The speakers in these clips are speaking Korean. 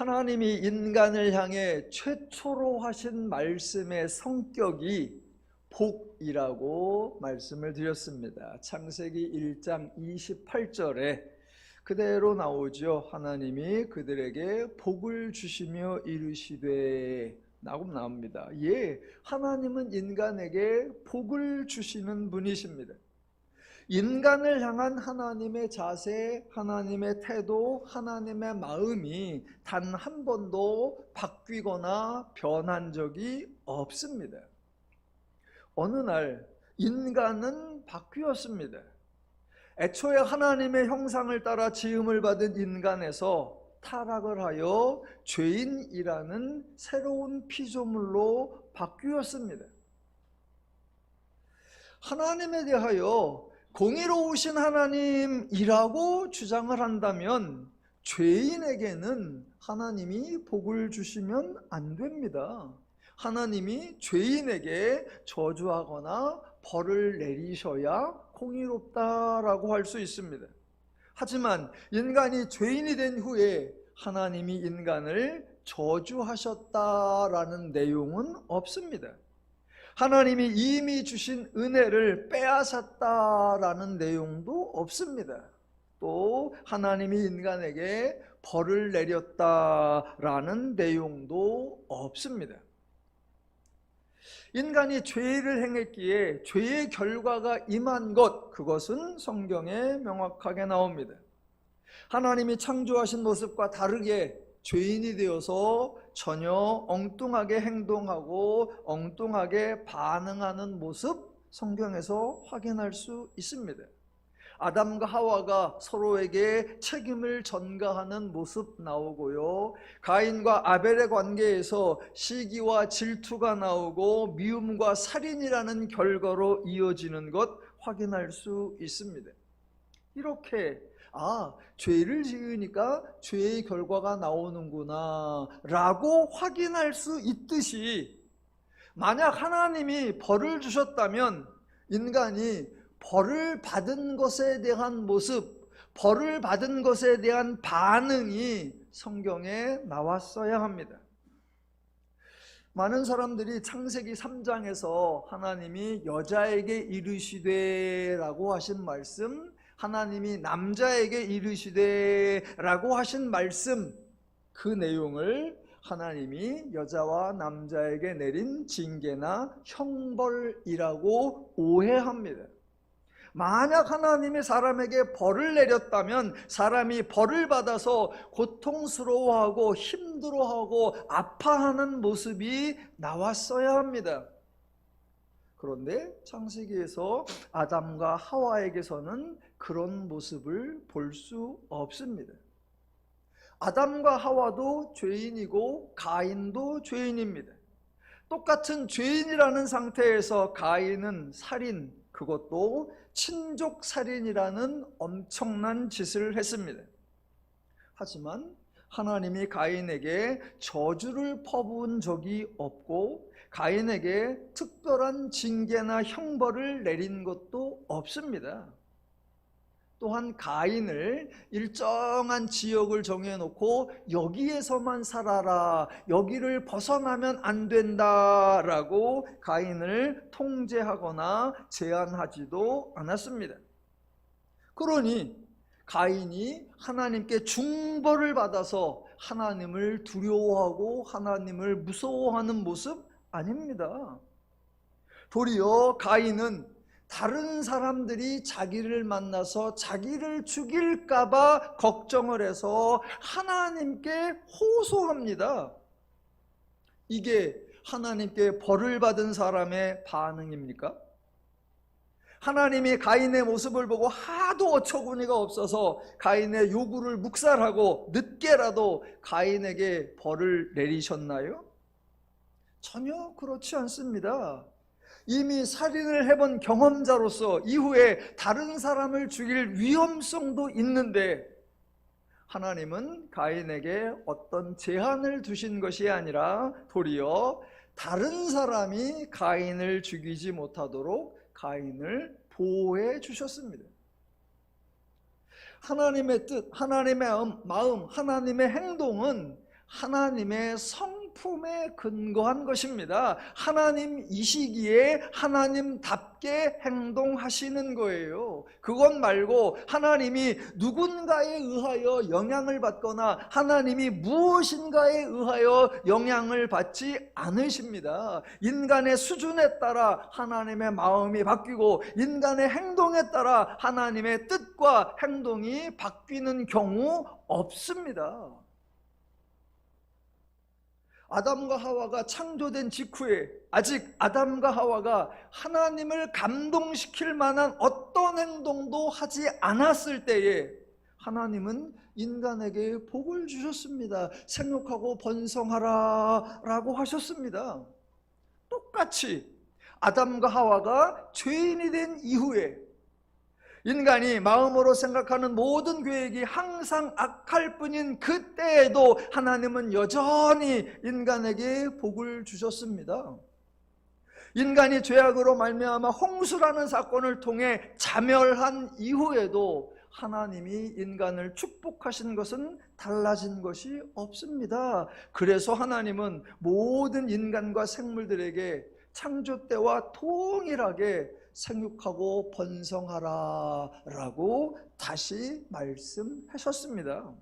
하나님이 인간을 향해 최초로 하신 말씀의 성격이 복이라고 말씀을 드렸습니다. 창세기 1장 28절에 그대로 나오죠. 하나님이 그들에게 복을 주시며 이르시되 라고 나옵니다. 예, 하나님은 인간에게 복을 주시는 분이십니다. 인간을 향한 하나님의 자세, 하나님의 태도, 하나님의 마음이 단 한 번도 바뀌거나 변한 적이 없습니다. 어느 날 인간은 바뀌었습니다. 애초에 하나님의 형상을 따라 지음을 받은 인간에서 타락을 하여 죄인이라는 새로운 피조물로 바뀌었습니다. 하나님에 대하여 공의로우신 하나님이라고 주장을 한다면 죄인에게는 하나님이 복을 주시면 안 됩니다. 하나님이 죄인에게 저주하거나 벌을 내리셔야 공의롭다라고 할 수 있습니다. 하지만 인간이 죄인이 된 후에 하나님이 인간을 저주하셨다라는 내용은 없습니다. 하나님이 이미 주신 은혜를 빼앗았다라는 내용도 없습니다. 또 하나님이 인간에게 벌을 내렸다라는 내용도 없습니다. 인간이 죄를 행했기에 죄의 결과가 임한 것, 그것은 성경에 명확하게 나옵니다. 하나님이 창조하신 모습과 다르게 죄인이 되어서 전혀 엉뚱하게 행동하고 엉뚱하게 반응하는 모습, 성경에서 확인할 수 있습니다. 아담과 하와가 서로에게 책임을 전가하는 모습 나오고요, 가인과 아벨의 관계에서 시기와 질투가 나오고 미움과 살인이라는 결과로 이어지는 것 확인할 수 있습니다. 이렇게 죄를 지으니까 죄의 결과가 나오는구나 라고 확인할 수 있듯이, 만약 하나님이 벌을 주셨다면 인간이 벌을 받은 것에 대한 모습, 벌을 받은 것에 대한 반응이 성경에 나왔어야 합니다. 많은 사람들이 창세기 3장에서 하나님이 여자에게 이르시되 라고 하신 말씀, 하나님이 남자에게 이르시되 라고 하신 말씀, 그 내용을 하나님이 여자와 남자에게 내린 징계나 형벌이라고 오해합니다. 만약 하나님이 사람에게 벌을 내렸다면 사람이 벌을 받아서 고통스러워하고 힘들어하고 아파하는 모습이 나왔어야 합니다. 그런데 창세기에서 아담과 하와에게서는 그런 모습을 볼 수 없습니다. 아담과 하와도 죄인이고 가인도 죄인입니다. 똑같은 죄인이라는 상태에서 가인은 살인, 그것도 친족 살인이라는 엄청난 짓을 했습니다. 하지만 하나님이 가인에게 저주를 퍼부은 적이 없고 가인에게 특별한 징계나 형벌을 내린 것도 없습니다. 또한 가인을 일정한 지역을 정해놓고 여기에서만 살아라, 여기를 벗어나면 안 된다라고 가인을 통제하거나 제한하지도 않았습니다. 그러니 가인이 하나님께 중벌을 받아서 하나님을 두려워하고 하나님을 무서워하는 모습 아닙니다. 도리어 가인은 다른 사람들이 자기를 만나서 자기를 죽일까봐 걱정을 해서 하나님께 호소합니다. 이게 하나님께 벌을 받은 사람의 반응입니까? 하나님이 가인의 모습을 보고 하도 어처구니가 없어서 가인의 요구를 묵살하고 늦게라도 가인에게 벌을 내리셨나요? 전혀 그렇지 않습니다. 이미 살인을 해본 경험자로서 이후에 다른 사람을 죽일 위험성도 있는데 하나님은 가인에게 어떤 제한을 두신 것이 아니라 도리어 다른 사람이 가인을 죽이지 못하도록 가인을 보호해 주셨습니다. 하나님의 뜻, 하나님의 마음, 하나님의 행동은 하나님의 성품에 근거한 것입니다. 하나님 이 시기에 하나님답게 행동하시는 거예요. 그것 말고 하나님이 누군가에 의하여 영향을 받거나 하나님이 무엇인가에 의하여 영향을 받지 않으십니다. 인간의 수준에 따라 하나님의 마음이 바뀌고 인간의 행동에 따라 하나님의 뜻과 행동이 바뀌는 경우 없습니다. 아담과 하와가 창조된 직후에 아직 아담과 하와가 하나님을 감동시킬 만한 어떤 행동도 하지 않았을 때에 하나님은 인간에게 복을 주셨습니다. 생육하고 번성하라 라고 하셨습니다. 똑같이 아담과 하와가 죄인이 된 이후에 인간이 마음으로 생각하는 모든 계획이 항상 악할 뿐인 그때에도 하나님은 여전히 인간에게 복을 주셨습니다. 인간이 죄악으로 말미암아 홍수라는 사건을 통해 자멸한 이후에도 하나님이 인간을 축복하신 것은 달라진 것이 없습니다. 그래서 하나님은 모든 인간과 생물들에게 창조 때와 동일하게 생육하고 번성하라 라고 다시 말씀하셨습니다.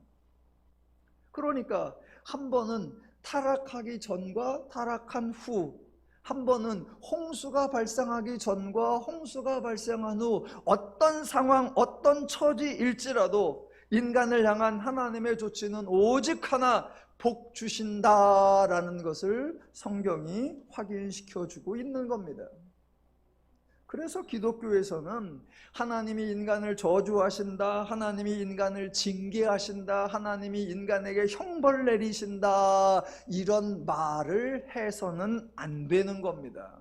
그러니까 한 번은 타락하기 전과 타락한 후, 한 번은 홍수가 발생하기 전과 홍수가 발생한 후 어떤 상황, 어떤 처지일지라도 인간을 향한 하나님의 조치는 오직 하나, 복 주신다라는 것을 성경이 확인시켜주고 있는 겁니다. 그래서 기독교에서는 하나님이 인간을 저주하신다, 하나님이 인간을 징계하신다, 하나님이 인간에게 형벌을 내리신다, 이런 말을 해서는 안 되는 겁니다.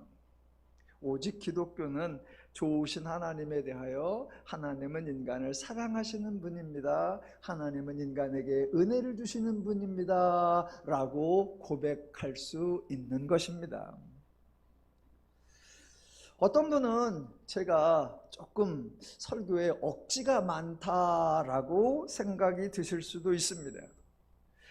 오직 기독교는 좋으신 하나님에 대하여 하나님은 인간을 사랑하시는 분입니다, 하나님은 인간에게 은혜를 주시는 분입니다 라고 고백할 수 있는 것입니다. 어떤 분은 제가 조금 설교에 억지가 많다라고 생각이 드실 수도 있습니다.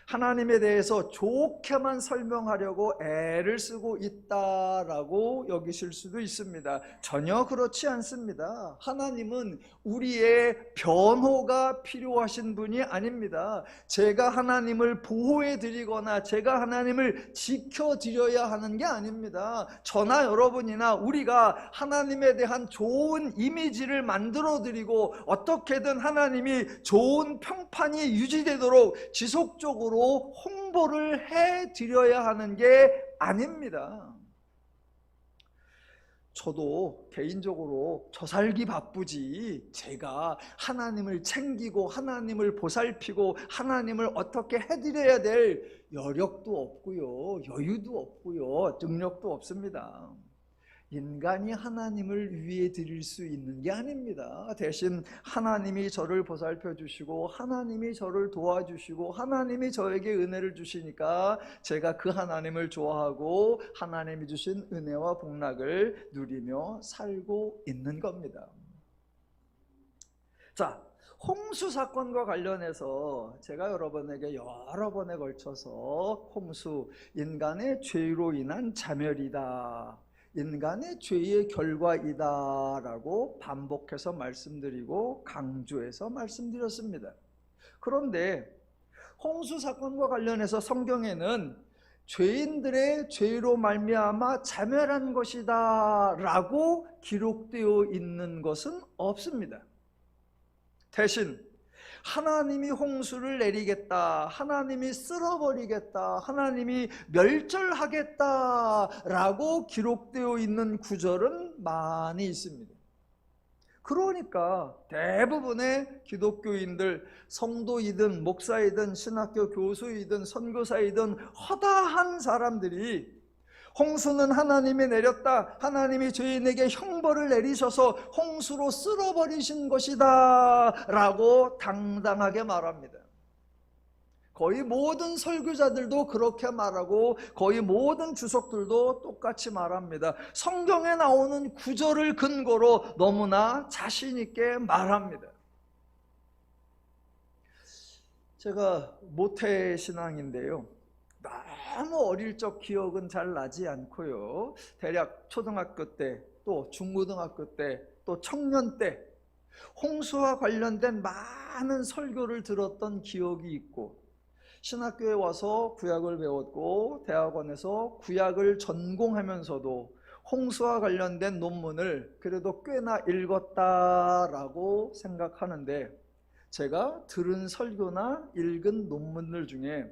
하나님에 대해서 좋게만 설명하려고 애를 쓰고 있다라고 여기실 수도 있습니다. 전혀 그렇지 않습니다. 하나님은 우리의 변호가 필요하신 분이 아닙니다. 제가 하나님을 보호해 드리거나 제가 하나님을 지켜 드려야 하는 게 아닙니다. 저나 여러분이나 우리가 하나님에 대한 좋은 이미지를 만들어 드리고 어떻게든 하나님이 좋은 평판이 유지되도록 지속적으로 홍보를 해드려야 하는 게 아닙니다. 저도 개인적으로 저 살기 바쁘지 제가 하나님을 챙기고 하나님을 보살피고 하나님을 어떻게 해드려야 될 여력도 없고요, 여유도 없고요, 능력도 없습니다. 인간이 하나님을 위해 드릴 수 있는 게 아닙니다. 대신 하나님이 저를 보살펴 주시고 하나님이 저를 도와주시고 하나님이 저에게 은혜를 주시니까 제가 그 하나님을 좋아하고 하나님이 주신 은혜와 복락을 누리며 살고 있는 겁니다. 자, 홍수 사건과 관련해서 제가 여러분에게 여러 번에 걸쳐서 홍수, 인간의 죄로 인한 자멸이다, 인간의 죄의 결과이다 라고 반복해서 말씀드리고 강조해서 말씀드렸습니다. 그런데 홍수 사건과 관련해서 성경에는 죄인들의 죄로 말미암아 자멸한 것이다 라고 기록되어 있는 것은 없습니다. 대신 하나님이 홍수를 내리겠다, 하나님이 쓸어버리겠다, 하나님이 멸절하겠다 라고 기록되어 있는 구절은 많이 있습니다. 그러니까 대부분의 기독교인들, 성도이든 목사이든 신학교 교수이든 선교사이든 허다한 사람들이 홍수는 하나님이 내렸다, 하나님이 죄인에게 형벌을 내리셔서 홍수로 쓸어버리신 것이다 라고 당당하게 말합니다. 거의 모든 설교자들도 그렇게 말하고 거의 모든 주석들도 똑같이 말합니다. 성경에 나오는 구절을 근거로 너무나 자신 있게 말합니다. 제가 모태신앙인데요, 너무 어릴 적 기억은 잘 나지 않고요. 대략 초등학교 때, 또 중고등학교 때, 또 청년 때 홍수와 관련된 많은 설교를 들었던 기억이 있고, 신학교에 와서 구약을 배웠고 대학원에서 구약을 전공하면서도 홍수와 관련된 논문을 그래도 꽤나 읽었다라고 생각하는데, 제가 들은 설교나 읽은 논문들 중에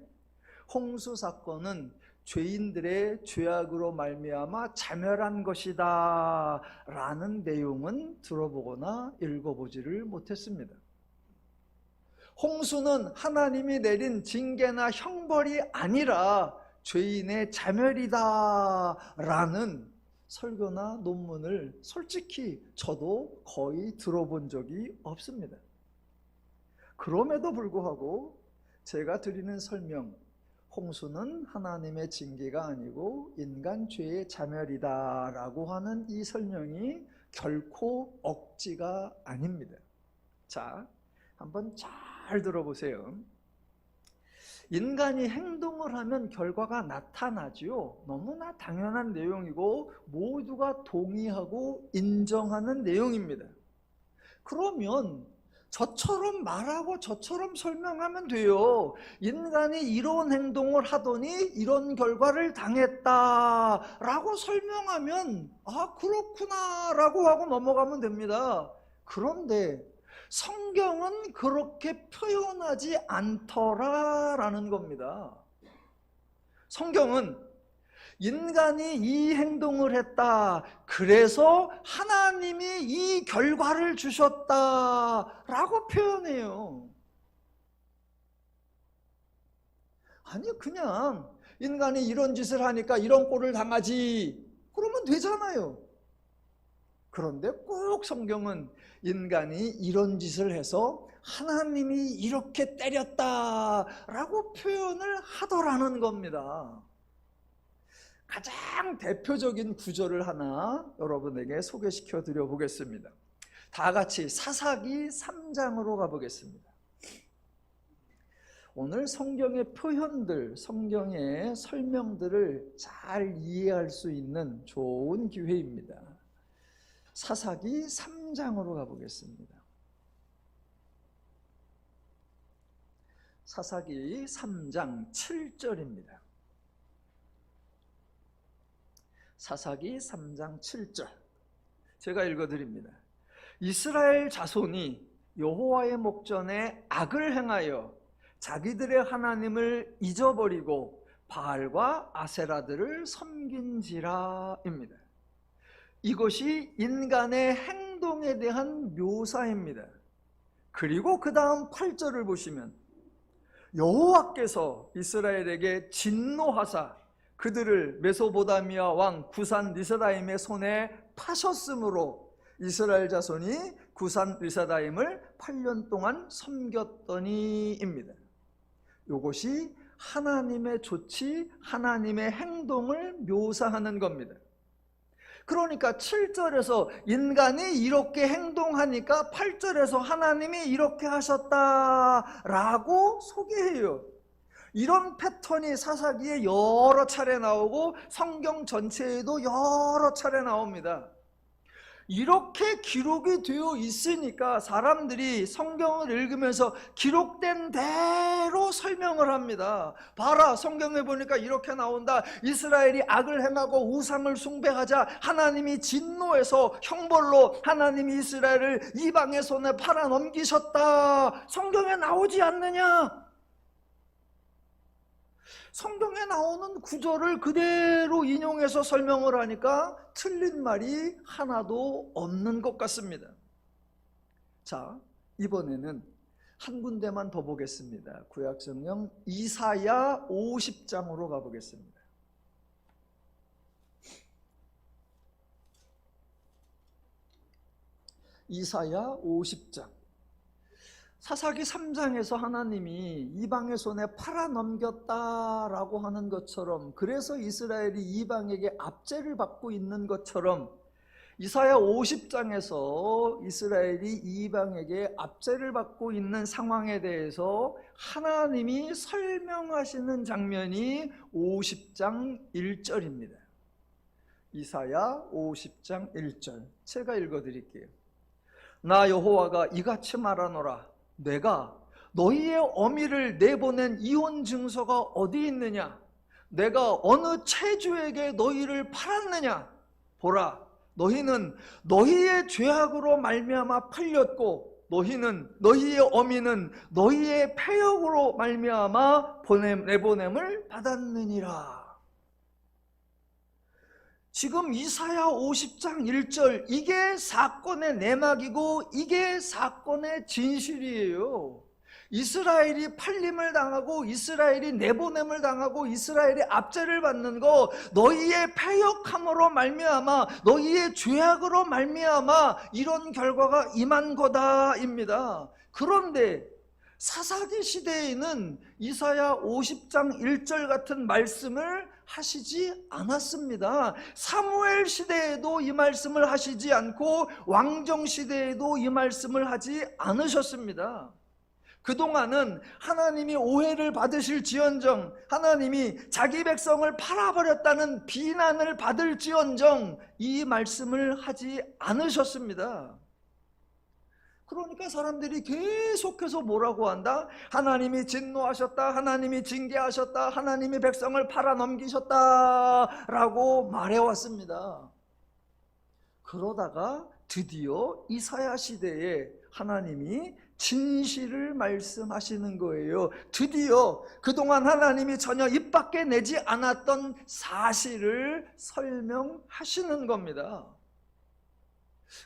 홍수 사건은 죄인들의 죄악으로 말미암아 자멸한 것이다 라는 내용은 들어보거나 읽어보지를 못했습니다. 홍수는 하나님이 내린 징계나 형벌이 아니라 죄인의 자멸이다 라는 설교나 논문을 솔직히 저도 거의 들어본 적이 없습니다. 그럼에도 불구하고 제가 드리는 설명, 홍수는 하나님의 징계가 아니고 인간 죄의 자멸이다 라고 하는 이 설명이 결코 억지가 아닙니다. 자, 한번 잘 들어보세요. 인간이 행동을 하면 결과가 나타나지요. 너무나 당연한 내용이고 모두가 동의하고 인정하는 내용입니다. 그러면 저처럼 말하고 저처럼 설명하면 돼요. 인간이 이런 행동을 하더니 이런 결과를 당했다라고 설명하면 아 그렇구나 라고 하고 넘어가면 됩니다. 그런데 성경은 그렇게 표현하지 않더라라는 겁니다. 성경은 인간이 이 행동을 했다, 그래서 하나님이 이 결과를 주셨다라고 표현해요. 아니 그냥 인간이 이런 짓을 하니까 이런 꼴을 당하지 그러면 되잖아요. 그런데 꼭 성경은 인간이 이런 짓을 해서 하나님이 이렇게 때렸다라고 표현을 하더라는 겁니다. 가장 대표적인 구절을 하나 여러분에게 소개시켜 드려 보겠습니다. 다 같이 사사기 3장으로 가보겠습니다. 오늘 성경의 표현들, 성경의 설명들을 잘 이해할 수 있는 좋은 기회입니다. 사사기 3장으로 가보겠습니다. 사사기 3장 7절입니다. 사사기 3장 7절 제가 읽어드립니다. 이스라엘 자손이 여호와의 목전에 악을 행하여 자기들의 하나님을 잊어버리고 바알과 아세라들을 섬긴지라입니다. 이것이 인간의 행동에 대한 묘사입니다. 그리고 그 다음 8절을 보시면 여호와께서 이스라엘에게 진노하사 그들을 메소보다미아 왕 구산 리사다임의 손에 파셨으므로 이스라엘 자손이 구산 리사다임을 8년 동안 섬겼더니입니다. 이것이 하나님의 조치, 하나님의 행동을 묘사하는 겁니다. 그러니까 7절에서 인간이 이렇게 행동하니까 8절에서 하나님이 이렇게 하셨다라고 소개해요. 이런 패턴이 사사기에 여러 차례 나오고 성경 전체에도 여러 차례 나옵니다. 이렇게 기록이 되어 있으니까 사람들이 성경을 읽으면서 기록된 대로 설명을 합니다. 봐라, 성경에 보니까 이렇게 나온다. 이스라엘이 악을 행하고 우상을 숭배하자 하나님이 진노해서 형벌로 하나님이 이스라엘을 이방의 손에 팔아 넘기셨다. 성경에 나오지 않느냐? 성경에 나오는 구절을 그대로 인용해서 설명을 하니까 틀린 말이 하나도 없는 것 같습니다. 자, 이번에는 한 군데만 더 보겠습니다. 구약성경 이사야 50장으로 가보겠습니다. 이사야 50장. 사사기 3장에서 하나님이 이방의 손에 팔아넘겼다라고 하는 것처럼, 그래서 이스라엘이 이방에게 압제를 받고 있는 것처럼 이사야 50장에서 이스라엘이 이방에게 압제를 받고 있는 상황에 대해서 하나님이 설명하시는 장면이 50장 1절입니다. 이사야 50장 1절 제가 읽어드릴게요. 나 여호와가 이같이 말하노라. 내가 너희의 어미를 내보낸 이혼 증서가 어디 있느냐? 내가 어느 체주에게 너희를 팔았느냐? 보라, 너희는 너희의 죄악으로 말미암아 팔렸고 너희의 어미는 너희의 패역으로 말미암아 내보냄을 받았느니라. 지금 이사야 50장 1절, 이게 사건의 내막이고 이게 사건의 진실이에요. 이스라엘이 팔림을 당하고 이스라엘이 내보냄을 당하고 이스라엘이 압제를 받는 거 너희의 패역함으로 말미암아 너희의 죄악으로 말미암아 이런 결과가 임한 거다입니다. 그런데 사사기 시대에는 이사야 50장 1절 같은 말씀을 하시지 않았습니다. 사무엘 시대에도 이 말씀을 하시지 않고 왕정 시대에도 이 말씀을 하지 않으셨습니다. 그동안은 하나님이 오해를 받으실지언정, 하나님이 자기 백성을 팔아버렸다는 비난을 받을지언정 이 말씀을 하지 않으셨습니다. 그러니까 사람들이 계속해서 뭐라고 한다? 하나님이 진노하셨다, 하나님이 징계하셨다, 하나님이 백성을 팔아넘기셨다 라고 말해왔습니다. 그러다가 드디어 이사야 시대에 하나님이 진실을 말씀하시는 거예요. 드디어 그동안 하나님이 전혀 입 밖에 내지 않았던 사실을 설명하시는 겁니다.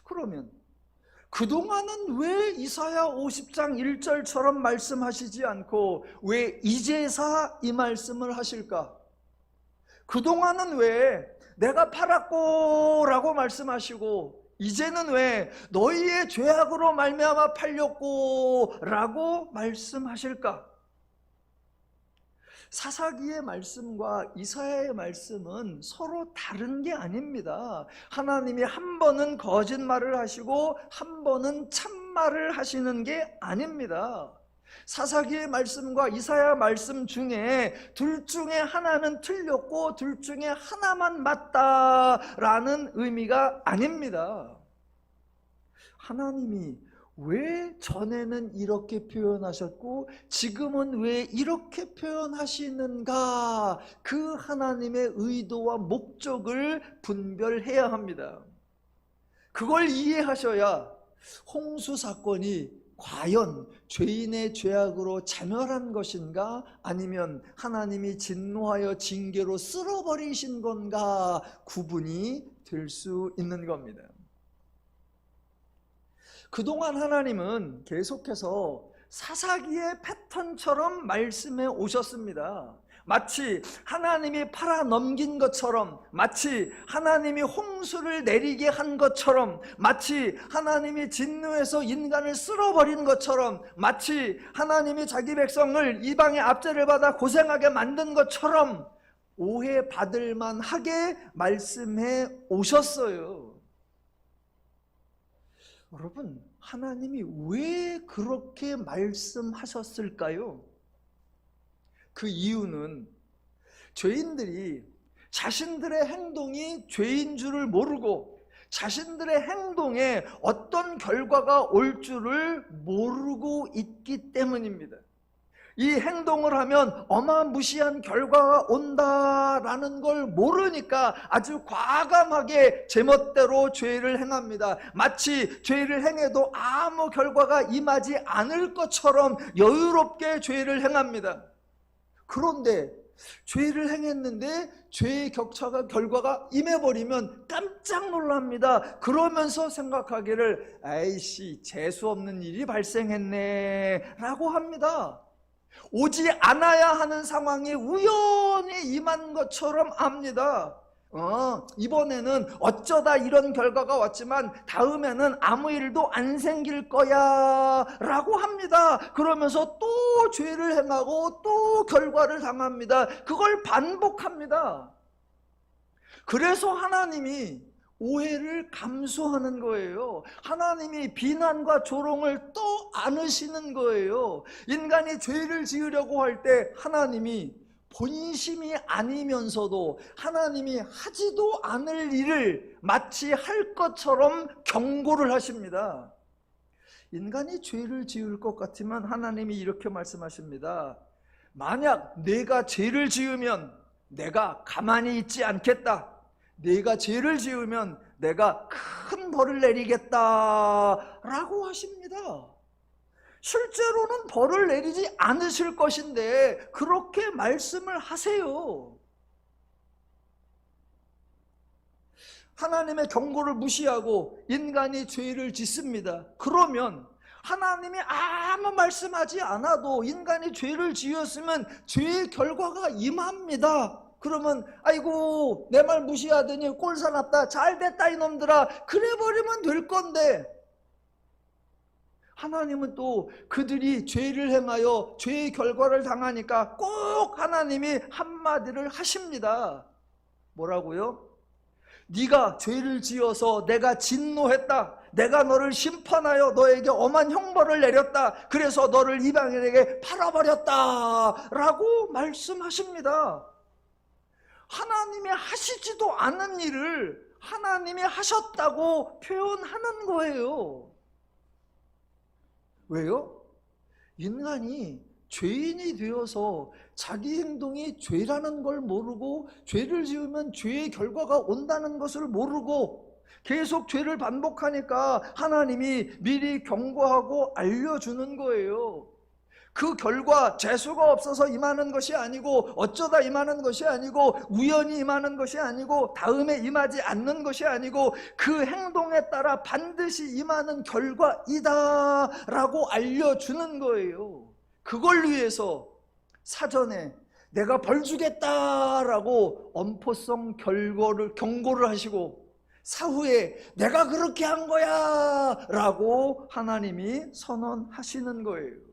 그러면 그동안은 왜 이사야 50장 1절처럼 말씀하시지 않고 왜 이제사 이 말씀을 하실까? 그동안은 왜 내가 팔았고 라고 말씀하시고 이제는 왜 너희의 죄악으로 말미암아 팔렸고 라고 말씀하실까? 사사기의 말씀과 이사야의 말씀은 서로 다른 게 아닙니다. 하나님이 한 번은 거짓말을 하시고 한 번은 참말을 하시는 게 아닙니다. 사사기의 말씀과 이사야 말씀 중에 둘 중에 하나는 틀렸고 둘 중에 하나만 맞다라는 의미가 아닙니다. 하나님이 왜 전에는 이렇게 표현하셨고 지금은 왜 이렇게 표현하시는가? 그 하나님의 의도와 목적을 분별해야 합니다. 그걸 이해하셔야 홍수 사건이 과연 죄인의 죄악으로 자멸한 것인가? 아니면 하나님이 진노하여 징계로 쓸어버리신 건가? 구분이 될 수 있는 겁니다. 그동안 하나님은 계속해서 사사기의 패턴처럼 말씀해 오셨습니다. 마치 하나님이 팔아넘긴 것처럼, 마치 하나님이 홍수를 내리게 한 것처럼, 마치 하나님이 진노해서 인간을 쓸어버린 것처럼, 마치 하나님이 자기 백성을 이방의 압제를 받아 고생하게 만든 것처럼 오해받을 만하게 말씀해 오셨어요. 여러분, 하나님이 왜 그렇게 말씀하셨을까요? 그 이유는 죄인들이 자신들의 행동이 죄인 줄을 모르고 자신들의 행동에 어떤 결과가 올 줄을 모르고 있기 때문입니다. 이 행동을 하면 어마무시한 결과가 온다라는 걸 모르니까 아주 과감하게 제멋대로 죄를 행합니다. 마치 죄를 행해도 아무 결과가 임하지 않을 것처럼 여유롭게 죄를 행합니다. 그런데 죄를 행했는데 죄의 결과가 임해버리면 깜짝 놀랍니다. 그러면서 생각하기를 아이씨 재수없는 일이 발생했네 라고 합니다. 오지 않아야 하는 상황이 우연히 임한 것처럼 압니다. 이번에는 어쩌다 이런 결과가 왔지만 다음에는 아무 일도 안 생길 거야 라고 합니다. 그러면서 또 죄를 행하고 또 결과를 당합니다. 그걸 반복합니다. 그래서 하나님이 오해를 감수하는 거예요. 하나님이 비난과 조롱을 또 안으시는 거예요. 인간이 죄를 지으려고 할 때 하나님이 본심이 아니면서도 하나님이 하지도 않을 일을 마치 할 것처럼 경고를 하십니다. 인간이 죄를 지을 것 같으면 하나님이 이렇게 말씀하십니다. 만약 내가 죄를 지으면 내가 가만히 있지 않겠다. 내가 죄를 지으면 내가 큰 벌을 내리겠다 라고 하십니다. 실제로는 벌을 내리지 않으실 것인데 그렇게 말씀을 하세요. 하나님의 경고를 무시하고 인간이 죄를 짓습니다. 그러면 하나님이 아무 말씀하지 않아도 인간이 죄를 지었으면 죄의 결과가 임합니다. 그러면 아이고 내 말 무시하더니 꼴사납다, 잘됐다 이놈들아, 그래버리면 될 건데, 하나님은 또 그들이 죄를 행하여 죄의 결과를 당하니까 꼭 하나님이 한마디를 하십니다. 뭐라고요? 네가 죄를 지어서 내가 진노했다. 내가 너를 심판하여 너에게 엄한 형벌을 내렸다. 그래서 너를 이방인에게 팔아버렸다 라고 말씀하십니다. 하나님이 하시지도 않은 일을 하나님이 하셨다고 표현하는 거예요. 왜요? 인간이 죄인이 되어서 자기 행동이 죄라는 걸 모르고 죄를 지으면 죄의 결과가 온다는 것을 모르고 계속 죄를 반복하니까 하나님이 미리 경고하고 알려주는 거예요. 그 결과 재수가 없어서 임하는 것이 아니고 어쩌다 임하는 것이 아니고 우연히 임하는 것이 아니고 다음에 임하지 않는 것이 아니고 그 행동에 따라 반드시 임하는 결과이다 라고 알려주는 거예요. 그걸 위해서 사전에 내가 벌 주겠다라고 엄포성 경고를 하시고 사후에 내가 그렇게 한 거야 라고 하나님이 선언하시는 거예요.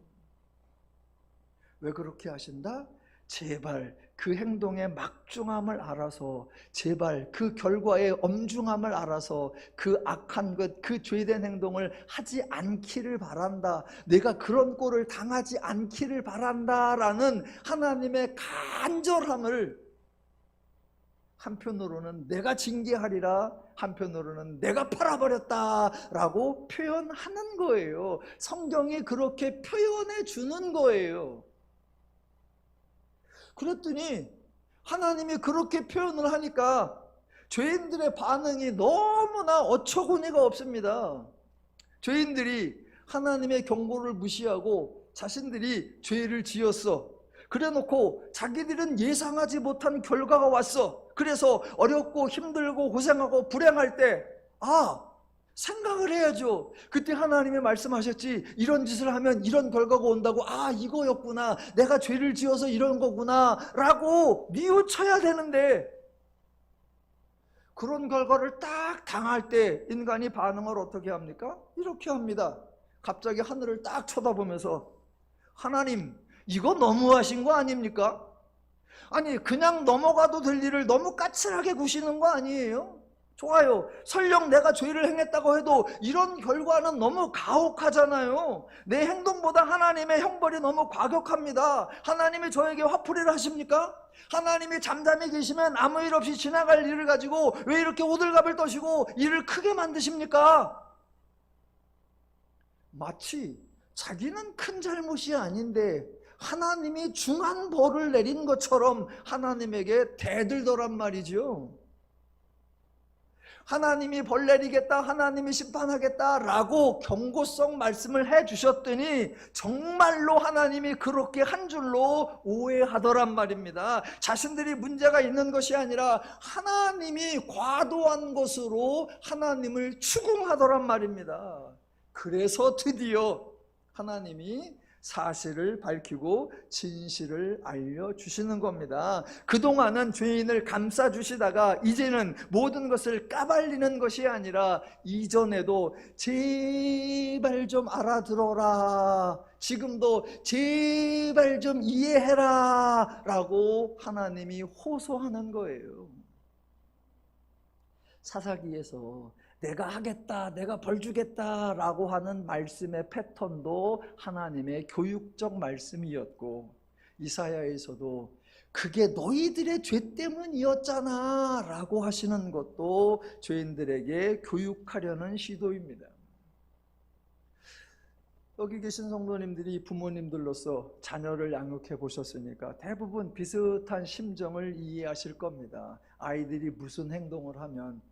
왜 그렇게 하신다? 제발 그 행동의 막중함을 알아서, 제발 그 결과의 엄중함을 알아서 그 악한 것, 그 죄된 행동을 하지 않기를 바란다. 내가 그런 꼴을 당하지 않기를 바란다라는 하나님의 간절함을 한편으로는 내가 징계하리라, 한편으로는 내가 팔아버렸다라고 표현하는 거예요. 성경이 그렇게 표현해 주는 거예요. 그랬더니 하나님이 그렇게 표현을 하니까 죄인들의 반응이 너무나 어처구니가 없습니다. 죄인들이 하나님의 경고를 무시하고 자신들이 죄를 지었어. 그래놓고 자기들은 예상하지 못한 결과가 왔어. 그래서 어렵고 힘들고 고생하고 불행할 때 생각을 해야죠. 그때 하나님이 말씀하셨지, 이런 짓을 하면 이런 결과가 온다고. 이거였구나, 내가 죄를 지어서 이런 거구나 라고 뉘우쳐야 되는데, 그런 결과를 딱 당할 때 인간이 반응을 어떻게 합니까? 이렇게 합니다. 갑자기 하늘을 딱 쳐다보면서 하나님, 이거 너무하신 거 아닙니까? 아니 그냥 넘어가도 될 일을 너무 까칠하게 구시는 거 아니에요? 좋아요. 설령 내가 죄를 행했다고 해도 이런 결과는 너무 가혹하잖아요. 내 행동보다 하나님의 형벌이 너무 과격합니다. 하나님이 저에게 화풀이를 하십니까? 하나님이 잠잠히 계시면 아무 일 없이 지나갈 일을 가지고 왜 이렇게 오들갑을 떠시고 일을 크게 만드십니까? 마치 자기는 큰 잘못이 아닌데 하나님이 중한 벌을 내린 것처럼 하나님에게 대들더란 말이죠. 하나님이 벌 내리겠다, 하나님이 심판하겠다라고 경고성 말씀을 해주셨더니 정말로 하나님이 그렇게 한 줄로 오해하더란 말입니다. 자신들이 문제가 있는 것이 아니라 하나님이 과도한 것으로 하나님을 추궁하더란 말입니다. 그래서 드디어 하나님이 사실을 밝히고 진실을 알려주시는 겁니다. 그동안은 죄인을 감싸주시다가 이제는 모든 것을 까발리는 것이 아니라 이전에도 제발 좀 알아들어라, 지금도 제발 좀 이해해라 라고 하나님이 호소하는 거예요. 사사기에서 내가 하겠다, 내가 벌 주겠다라고 하는 말씀의 패턴도 하나님의 교육적 말씀이었고, 이사야에서도 그게 너희들의 죄 때문이었잖아 라고 하시는 것도 죄인들에게 교육하려는 시도입니다. 여기 계신 성도님들이 부모님들로서 자녀를 양육해 보셨으니까 대부분 비슷한 심정을 이해하실 겁니다. 아이들이 무슨 행동을 하면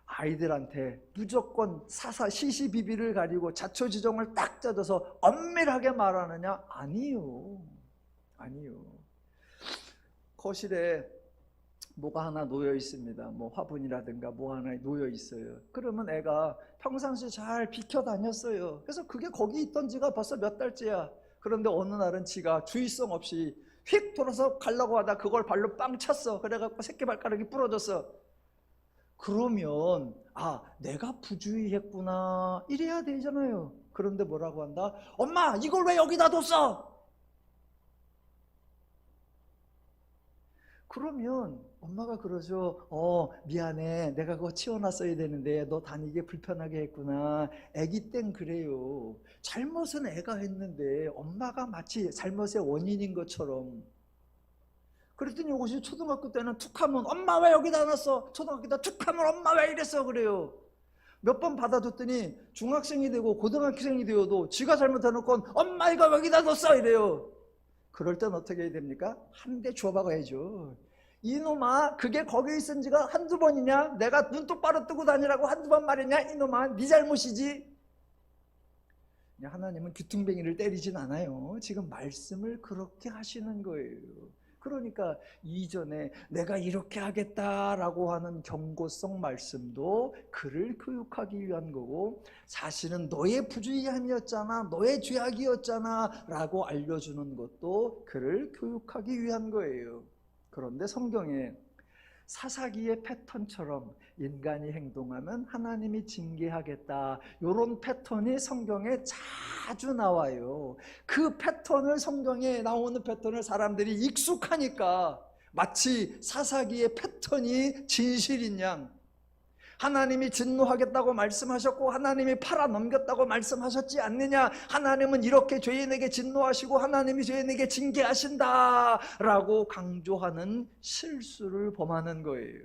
아이들한테 무조건 시시비비를 가리고 자초지종을 딱 짜줘서 엄밀하게 말하느냐? 아니요. 거실에 뭐가 하나 놓여 있습니다. 뭐 화분이라든가 뭐 하나 놓여 있어요. 그러면 애가 평상시에 잘 비켜 다녔어요. 그래서 그게 거기 있던 지가 벌써 몇 달째야. 그런데 어느 날은 지가 주의성 없이 휙 돌아서 가려고 하다 그걸 발로 빵 찼어. 그래갖고 새끼발가락이 부러졌어. 그러면 내가 부주의했구나 이래야 되잖아요. 그런데 뭐라고 한다? 엄마, 이걸 왜 여기다 뒀어? 그러면 엄마가 그러죠. 미안해, 내가 그거 치워놨어야 되는데 너 다니기 불편하게 했구나. 애기 땐 그래요. 잘못은 애가 했는데 엄마가 마치 잘못의 원인인 것처럼. 그랬더니 이것이 초등학교 때는 툭하면 엄마 왜 여기다 놨어? 초등학교 때 툭하면 엄마 왜 이랬어? 그래요. 몇 번 받아줬더니 중학생이 되고 고등학생이 되어도 지가 잘못해놓고 엄마 이거 여기다 뒀어 이래요. 그럴 땐 어떻게 해야 됩니까? 한 대 줘박아야죠. 이놈아, 그게 거기 있은 지가 한두 번이냐? 내가 눈 똑바로 뜨고 다니라고 한두 번 말했냐? 이놈아, 네 잘못이지. 하나님은 귀퉁뱅이를 때리진 않아요. 지금 말씀을 그렇게 하시는 거예요. 그러니까 이전에 내가 이렇게 하겠다라고 하는 경고성 말씀도 그를 교육하기 위한 거고, 사실은 너의 부주의함이었잖아, 너의 죄악이었잖아 라고 알려주는 것도 그를 교육하기 위한 거예요. 그런데 성경에 사사기의 패턴처럼 인간이 행동하면 하나님이 징계하겠다, 이런 패턴이 성경에 자주 나와요. 그 패턴을, 성경에 나오는 패턴을 사람들이 익숙하니까 마치 사사기의 패턴이 진실인 양, 하나님이 진노하겠다고 말씀하셨고 하나님이 팔아넘겼다고 말씀하셨지 않느냐, 하나님은 이렇게 죄인에게 진노하시고 하나님이 죄인에게 징계하신다 라고 강조하는 실수를 범하는 거예요.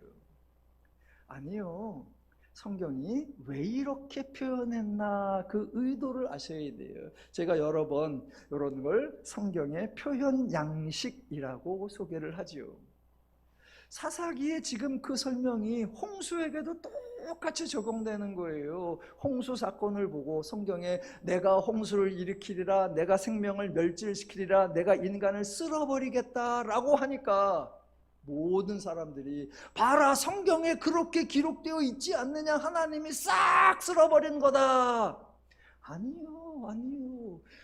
아니요, 성경이 왜 이렇게 표현했나 그 의도를 아셔야 돼요. 제가 여러 번 이런 걸 성경의 표현 양식이라고 소개를 하지요. 사사기에 지금 그 설명이 홍수에게도 똑같이 적용되는 거예요. 홍수 사건을 보고 성경에 내가 홍수를 일으키리라, 내가 생명을 멸절시키리라, 내가 인간을 쓸어버리겠다라고 하니까 모든 사람들이 봐라, 성경에 그렇게 기록되어 있지 않느냐, 하나님이 싹 쓸어버린 거다. 아니요.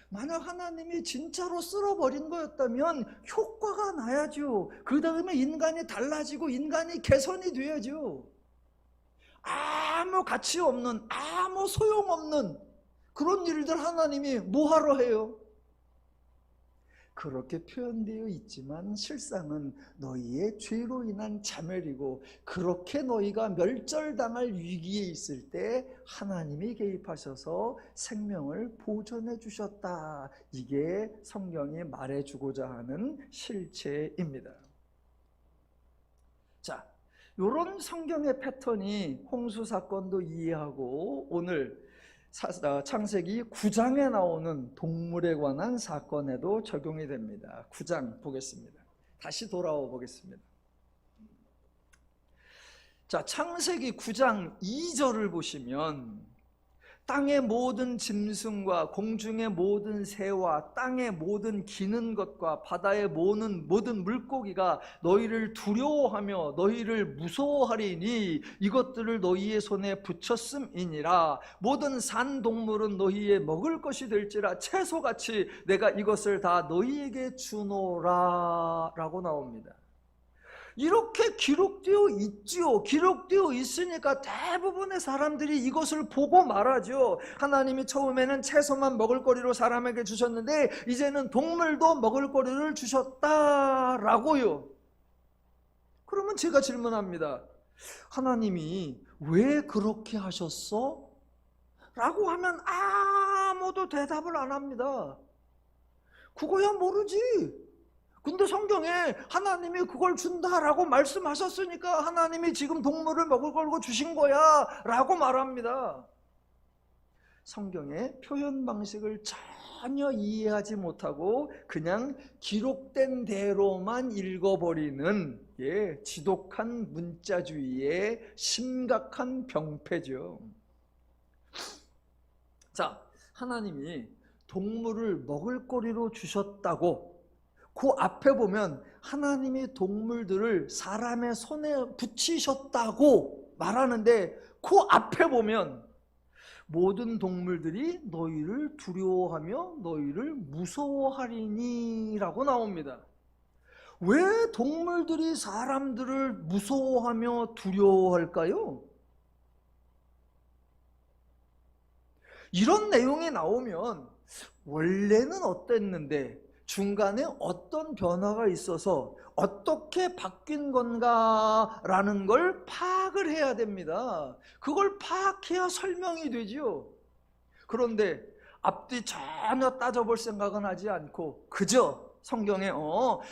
만약 하나님이 진짜로 쓸어버린 거였다면 효과가 나야죠. 그 다음에 인간이 달라지고 인간이 개선이 돼야죠. 아무 가치 없는, 아무 소용없는 그런 일들 하나님이 뭐하러 해요? 그렇게 표현되어 있지만 실상은 너희의 죄로 인한 자멸이고, 그렇게 너희가 멸절당할 위기에 있을 때 하나님이 개입하셔서 생명을 보존해 주셨다. 이게 성경이 말해주고자 하는 실체입니다. 자, 이런 성경의 패턴이 홍수 사건도 이해하고 오늘 창세기 9장에 나오는 동물에 관한 사건에도 적용이 됩니다. 9장 보겠습니다. 다시 돌아와 보겠습니다. 자, 창세기 9장 2절을 보시면 땅의 모든 짐승과 공중의 모든 새와 땅의 모든 기는 것과 바다의 모든 물고기가 너희를 두려워하며 너희를 무서워하리니 이것들을 너희의 손에 붙였음이니라. 모든 산 동물은 너희의 먹을 것이 될지라 채소같이 내가 이것을 다 너희에게 주노라 라고 나옵니다. 이렇게 기록되어 있죠. 기록되어 있으니까 대부분의 사람들이 이것을 보고 말하죠. 하나님이 처음에는 채소만 먹을거리로 사람에게 주셨는데 이제는 동물도 먹을거리를 주셨다라고요. 그러면 제가 질문합니다. 하나님이 왜 그렇게 하셨어? 라고 하면 아무도 대답을 안 합니다. 그거야 모르지. 근데 성경에 하나님이 그걸 준다라고 말씀하셨으니까 하나님이 지금 동물을 먹을 걸고 주신 거야 라고 말합니다. 성경의 표현 방식을 전혀 이해하지 못하고 그냥 기록된 대로만 읽어버리는 지독한 문자주의의 심각한 병폐죠. 자, 하나님이 동물을 먹을거리로 주셨다고 그 앞에 보면 하나님이 동물들을 사람의 손에 붙이셨다고 말하는데 그 앞에 보면 모든 동물들이 너희를 두려워하며 너희를 무서워하리니 라고 나옵니다. 왜 동물들이 사람들을 무서워하며 두려워할까요? 이런 내용이 나오면 원래는 어땠는데 중간에 어떤 변화가 있어서 어떻게 바뀐 건가라는 걸 파악을 해야 됩니다. 그걸 파악해야 설명이 되죠. 그런데 앞뒤 전혀 따져볼 생각은 하지 않고 그저 성경에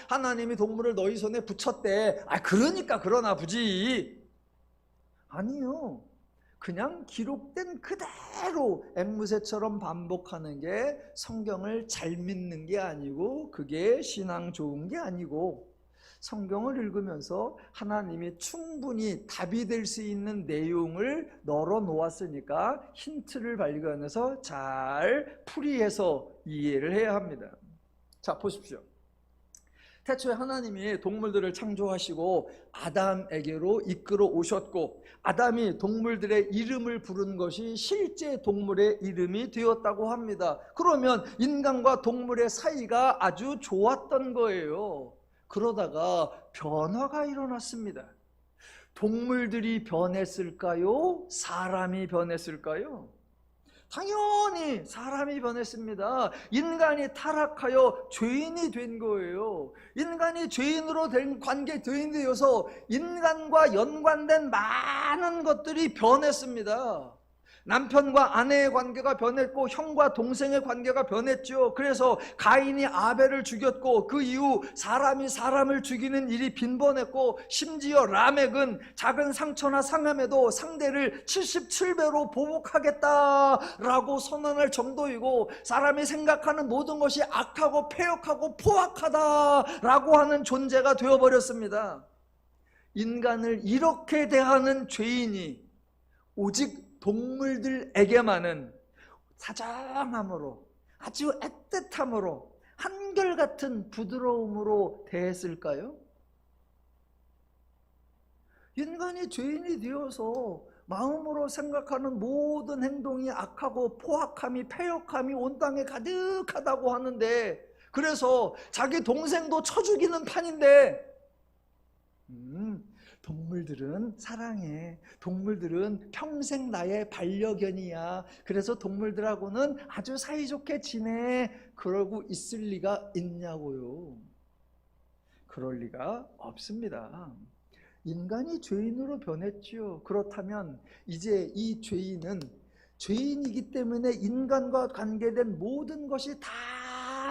하나님이 동물을 너희 손에 붙였대. 그러니까 그러나 보지. 아니요. 그냥 기록된 그대로 앵무새처럼 반복하는 게 성경을 잘 믿는 게 아니고 그게 신앙 좋은 게 아니고 성경을 읽으면서 하나님이 충분히 답이 될 수 있는 내용을 널어 놓았으니까 힌트를 발견해서 잘 풀이해서 이해를 해야 합니다. 자, 보십시오. 태초에 하나님이 동물들을 창조하시고 아담에게로 이끌어 오셨고 아담이 동물들의 이름을 부른 것이 실제 동물의 이름이 되었다고 합니다. 그러면 인간과 동물의 사이가 아주 좋았던 거예요. 그러다가 변화가 일어났습니다. 동물들이 변했을까요? 사람이 변했을까요? 당연히 사람이 변했습니다. 인간이 타락하여 죄인이 된 거예요. 인간이 죄인으로 된 관계 죄인이 되어서 인간과 연관된 많은 것들이 변했습니다. 남편과 아내의 관계가 변했고 형과 동생의 관계가 변했죠. 그래서 가인이 아벨을 죽였고 그 이후 사람이 사람을 죽이는 일이 빈번했고 심지어 라멕은 작은 상처나 상함에도 상대를 77배로 보복하겠다라고 선언할 정도이고 사람이 생각하는 모든 것이 악하고 패역하고 포악하다라고 하는 존재가 되어버렸습니다. 인간을 이렇게 대하는 죄인이 오직 동물들에게만은 사정함으로 아주 애틋함으로 한결같은 부드러움으로 대했을까요? 인간이 죄인이 되어서 마음으로 생각하는 모든 행동이 악하고 포악함이 패역함이 온 땅에 가득하다고 하는데 그래서 자기 동생도 쳐 죽이는 판인데 동물들은 사랑해. 동물들은 평생 나의 반려견이야. 그래서 동물들하고는 아주 사이좋게 지내. 그러고 있을 리가 있냐고요. 그럴 리가 없습니다. 인간이 죄인으로 변했죠. 그렇다면 이제 이 죄인은 죄인이기 때문에 인간과 관계된 모든 것이 다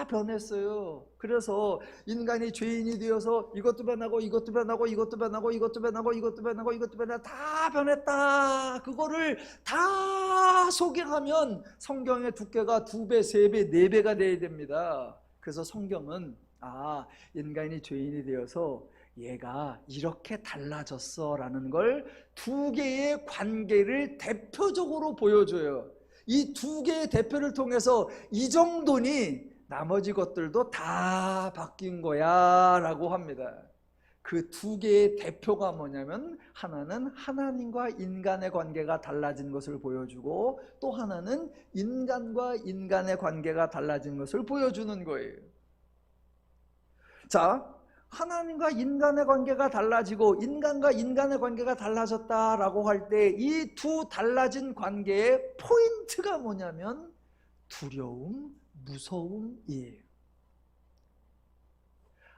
변했어요. 그래서 인간이 죄인이 되어서 이것도 변하고 이것도 변하고 이것도 변하고 이것도 변하고 이것도 변하고 이것도 변하고 다 변했다. 그거를 다 소개하면 성경의 두께가 2배, 3배, 4배가 돼야 됩니다. 그래서 성경은 인간이 죄인이 되어서 얘가 이렇게 달라졌어 라는 걸 2개의 관계를 대표적으로 보여줘요. 이 2개의 대표를 통해서 이 정도니 나머지 것들도 다 바뀐 거야 라고 합니다. 그 2개의 대표가 뭐냐면 하나는 하나님과 인간의 관계가 달라진 것을 보여주고 또 하나는 인간과 인간의 관계가 달라진 것을 보여주는 거예요. 자, 하나님과 인간의 관계가 달라지고 인간과 인간의 관계가 달라졌다라고 할 때 이 2 달라진 관계의 포인트가 뭐냐면 두려움, 무서움이에요.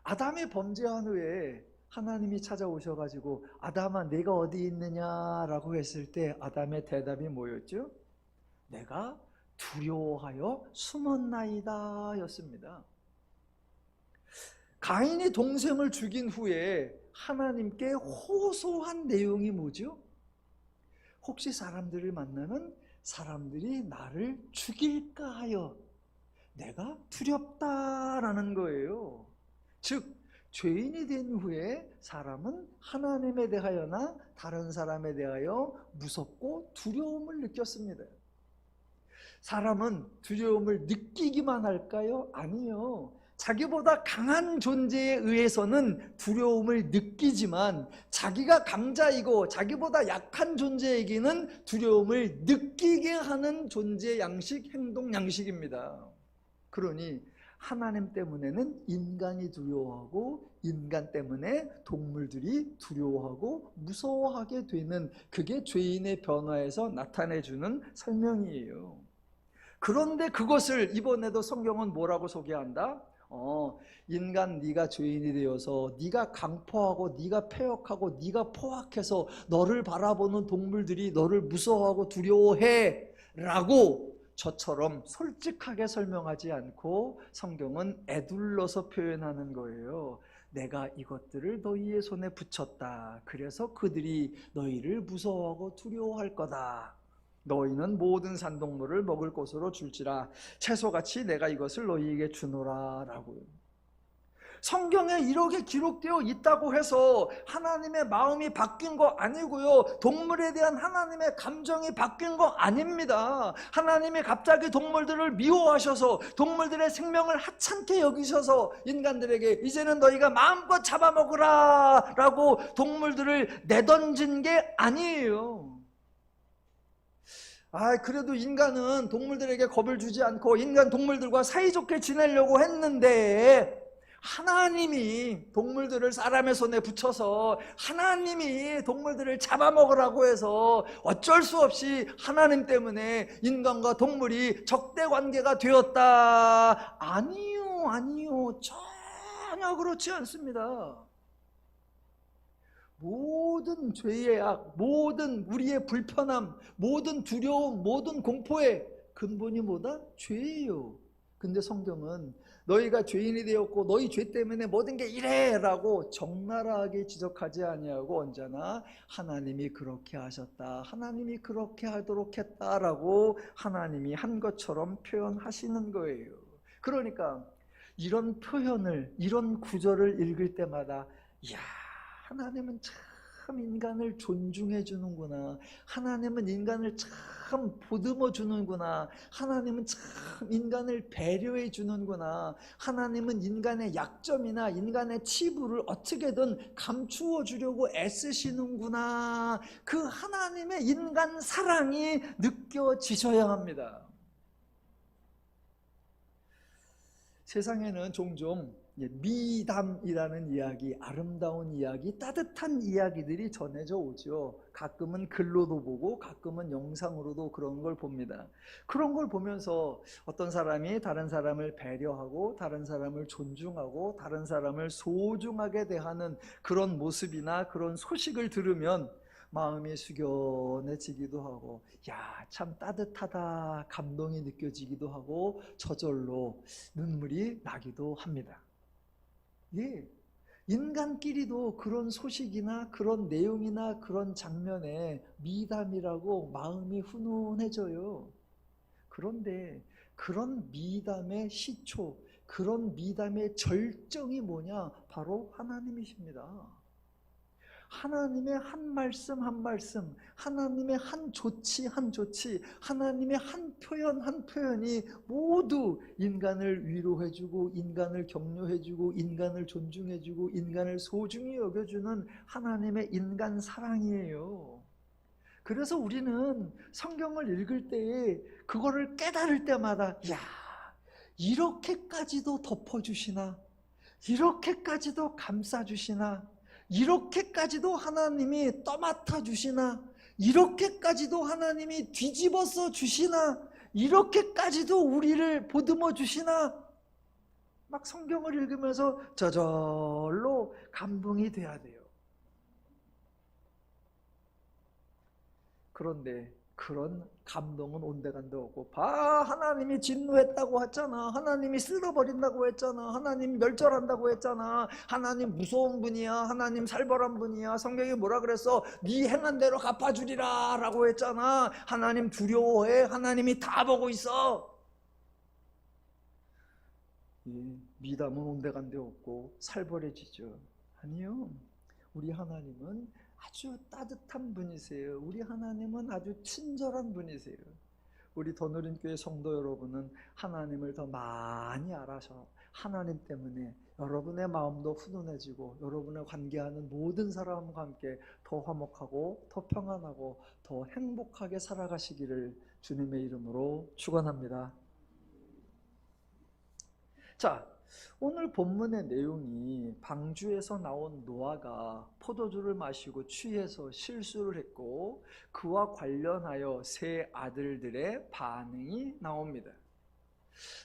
아담이 범죄한 후에 하나님이 찾아오셔가지고 아담아 내가 어디 있느냐라고 했을 때 아담의 대답이 뭐였죠? 내가 두려워하여 숨었나이다 였습니다. 가인이 동생을 죽인 후에 하나님께 호소한 내용이 뭐죠? 혹시 사람들을 만나면 사람들이 나를 죽일까 하여 내가 두렵다라는 거예요. 즉 죄인이 된 후에 사람은 하나님에 대하여나 다른 사람에 대하여 무섭고 두려움을 느꼈습니다. 사람은 두려움을 느끼기만 할까요? 아니요. 자기보다 강한 존재에 의해서는 두려움을 느끼지만 자기가 강자이고 자기보다 약한 존재에게는 두려움을 느끼게 하는 존재 양식, 행동 양식입니다. 그러니 하나님 때문에는 인간이 두려워하고 인간 때문에 동물들이 두려워하고 무서워하게 되는, 그게 죄인의 변화에서 나타내주는 설명이에요. 그런데 그것을 이번에도 성경은 뭐라고 소개한다? 인간 네가 죄인이 되어서 네가 강포하고 네가 패역하고 네가 포악해서 너를 바라보는 동물들이 너를 무서워하고 두려워해 라고 저처럼 솔직하게 설명하지 않고 성경은 에둘러서 표현하는 거예요. 내가 이것들을 너희의 손에 붙였다. 그래서 그들이 너희를 무서워하고 두려워할 거다. 너희는 모든 산동물을 먹을 것으로 줄지라 채소같이 내가 이것을 너희에게 주노라 라고요. 성경에 이렇게 기록되어 있다고 해서 하나님의 마음이 바뀐 거 아니고요, 동물에 대한 하나님의 감정이 바뀐 거 아닙니다. 하나님이 갑자기 동물들을 미워하셔서 동물들의 생명을 하찮게 여기셔서 인간들에게 이제는 너희가 마음껏 잡아먹으라 라고 동물들을 내던진 게 아니에요. 그래도 인간은 동물들에게 겁을 주지 않고 인간 동물들과 사이좋게 지내려고 했는데 하나님이 동물들을 사람의 손에 붙여서 하나님이 동물들을 잡아먹으라고 해서 어쩔 수 없이 하나님 때문에 인간과 동물이 적대관계가 되었다. 아니요. 전혀 그렇지 않습니다. 모든 죄의 악, 모든 우리의 불편함, 모든 두려움, 모든 공포의 근본이 뭐다? 죄예요. 근데 성경은 너희가 죄인이 되었고 너희 죄 때문에 모든 게 이래 라고 적나라하게 지적하지 아니하고 언제나 하나님이 그렇게 하셨다, 하나님이 그렇게 하도록 했다라고 하나님이 한 것처럼 표현하시는 거예요. 그러니까 이런 표현을, 이런 구절을 읽을 때마다 이야, 하나님은 참 인간을 존중해 주는구나. 하나님은 인간을 참 보듬어 주는구나. 하나님은 참 인간을 배려해 주는구나. 하나님은 인간의 약점이나 인간의 치부를 어떻게든 감추어 주려고 애쓰시는구나. 그 하나님의 인간 사랑이 느껴지셔야 합니다. 세상에는 종종 미담이라는 이야기, 아름다운 이야기, 따뜻한 이야기들이 전해져 오죠. 가끔은 글로도 보고 가끔은 영상으로도 그런 걸 봅니다. 그런 걸 보면서 어떤 사람이 다른 사람을 배려하고 다른 사람을 존중하고 다른 사람을 소중하게 대하는 그런 모습이나 그런 소식을 들으면 마음이 숙연해지기도 하고 참 따뜻하다, 감동이 느껴지기도 하고 저절로 눈물이 나기도 합니다. 인간끼리도 그런 소식이나 그런 내용이나 그런 장면에 미담이라고 마음이 훈훈해져요. 그런데 그런 미담의 시초, 그런 미담의 절정이 뭐냐? 바로 하나님이십니다. 하나님의 한 말씀 한 말씀, 하나님의 한 조치 한 조치, 하나님의 한 표현 한 표현이 모두 인간을 위로해주고 인간을 격려해주고 인간을 존중해주고 인간을 소중히 여겨주는 하나님의 인간 사랑이에요. 그래서 우리는 성경을 읽을 때에 그거를 깨달을 때마다 이렇게까지도 덮어주시나, 이렇게까지도 감싸주시나, 이렇게까지도 하나님이 떠맡아 주시나, 이렇게까지도 하나님이 뒤집어서 주시나, 이렇게까지도 우리를 보듬어 주시나, 막 성경을 읽으면서 저절로 감동이 돼야 돼요. 그런데 그런 감동은 온데간데 없고, 하나님이 진노했다고 했잖아, 하나님이 쓸어버린다고 했잖아, 하나님 멸절한다고 했잖아, 하나님 무서운 분이야, 하나님 살벌한 분이야, 성경이 뭐라 그랬어? 네 행한 대로 갚아주리라 라고 했잖아. 하나님 두려워해? 하나님이 다 보고 있어. 미담은 온데간데 없고 살벌해지죠. 아니요, 우리 하나님은 아주 따뜻한 분이세요. 우리 하나님은 아주 친절한 분이세요. 우리 더누린교회 성도 여러분은 하나님을 더 많이 알아서 하나님 때문에 여러분의 마음도 훈훈해지고 여러분의 관계하는 모든 사람과 함께 더 화목하고 더 평안하고 더 행복하게 살아가시기를 주님의 이름으로 축원합니다. 자, 오늘 본문의 내용이 방주에서 나온 노아가 포도주를 마시고 취해서 실수를 했고 그와 관련하여 세 아들들의 반응이 나옵니다.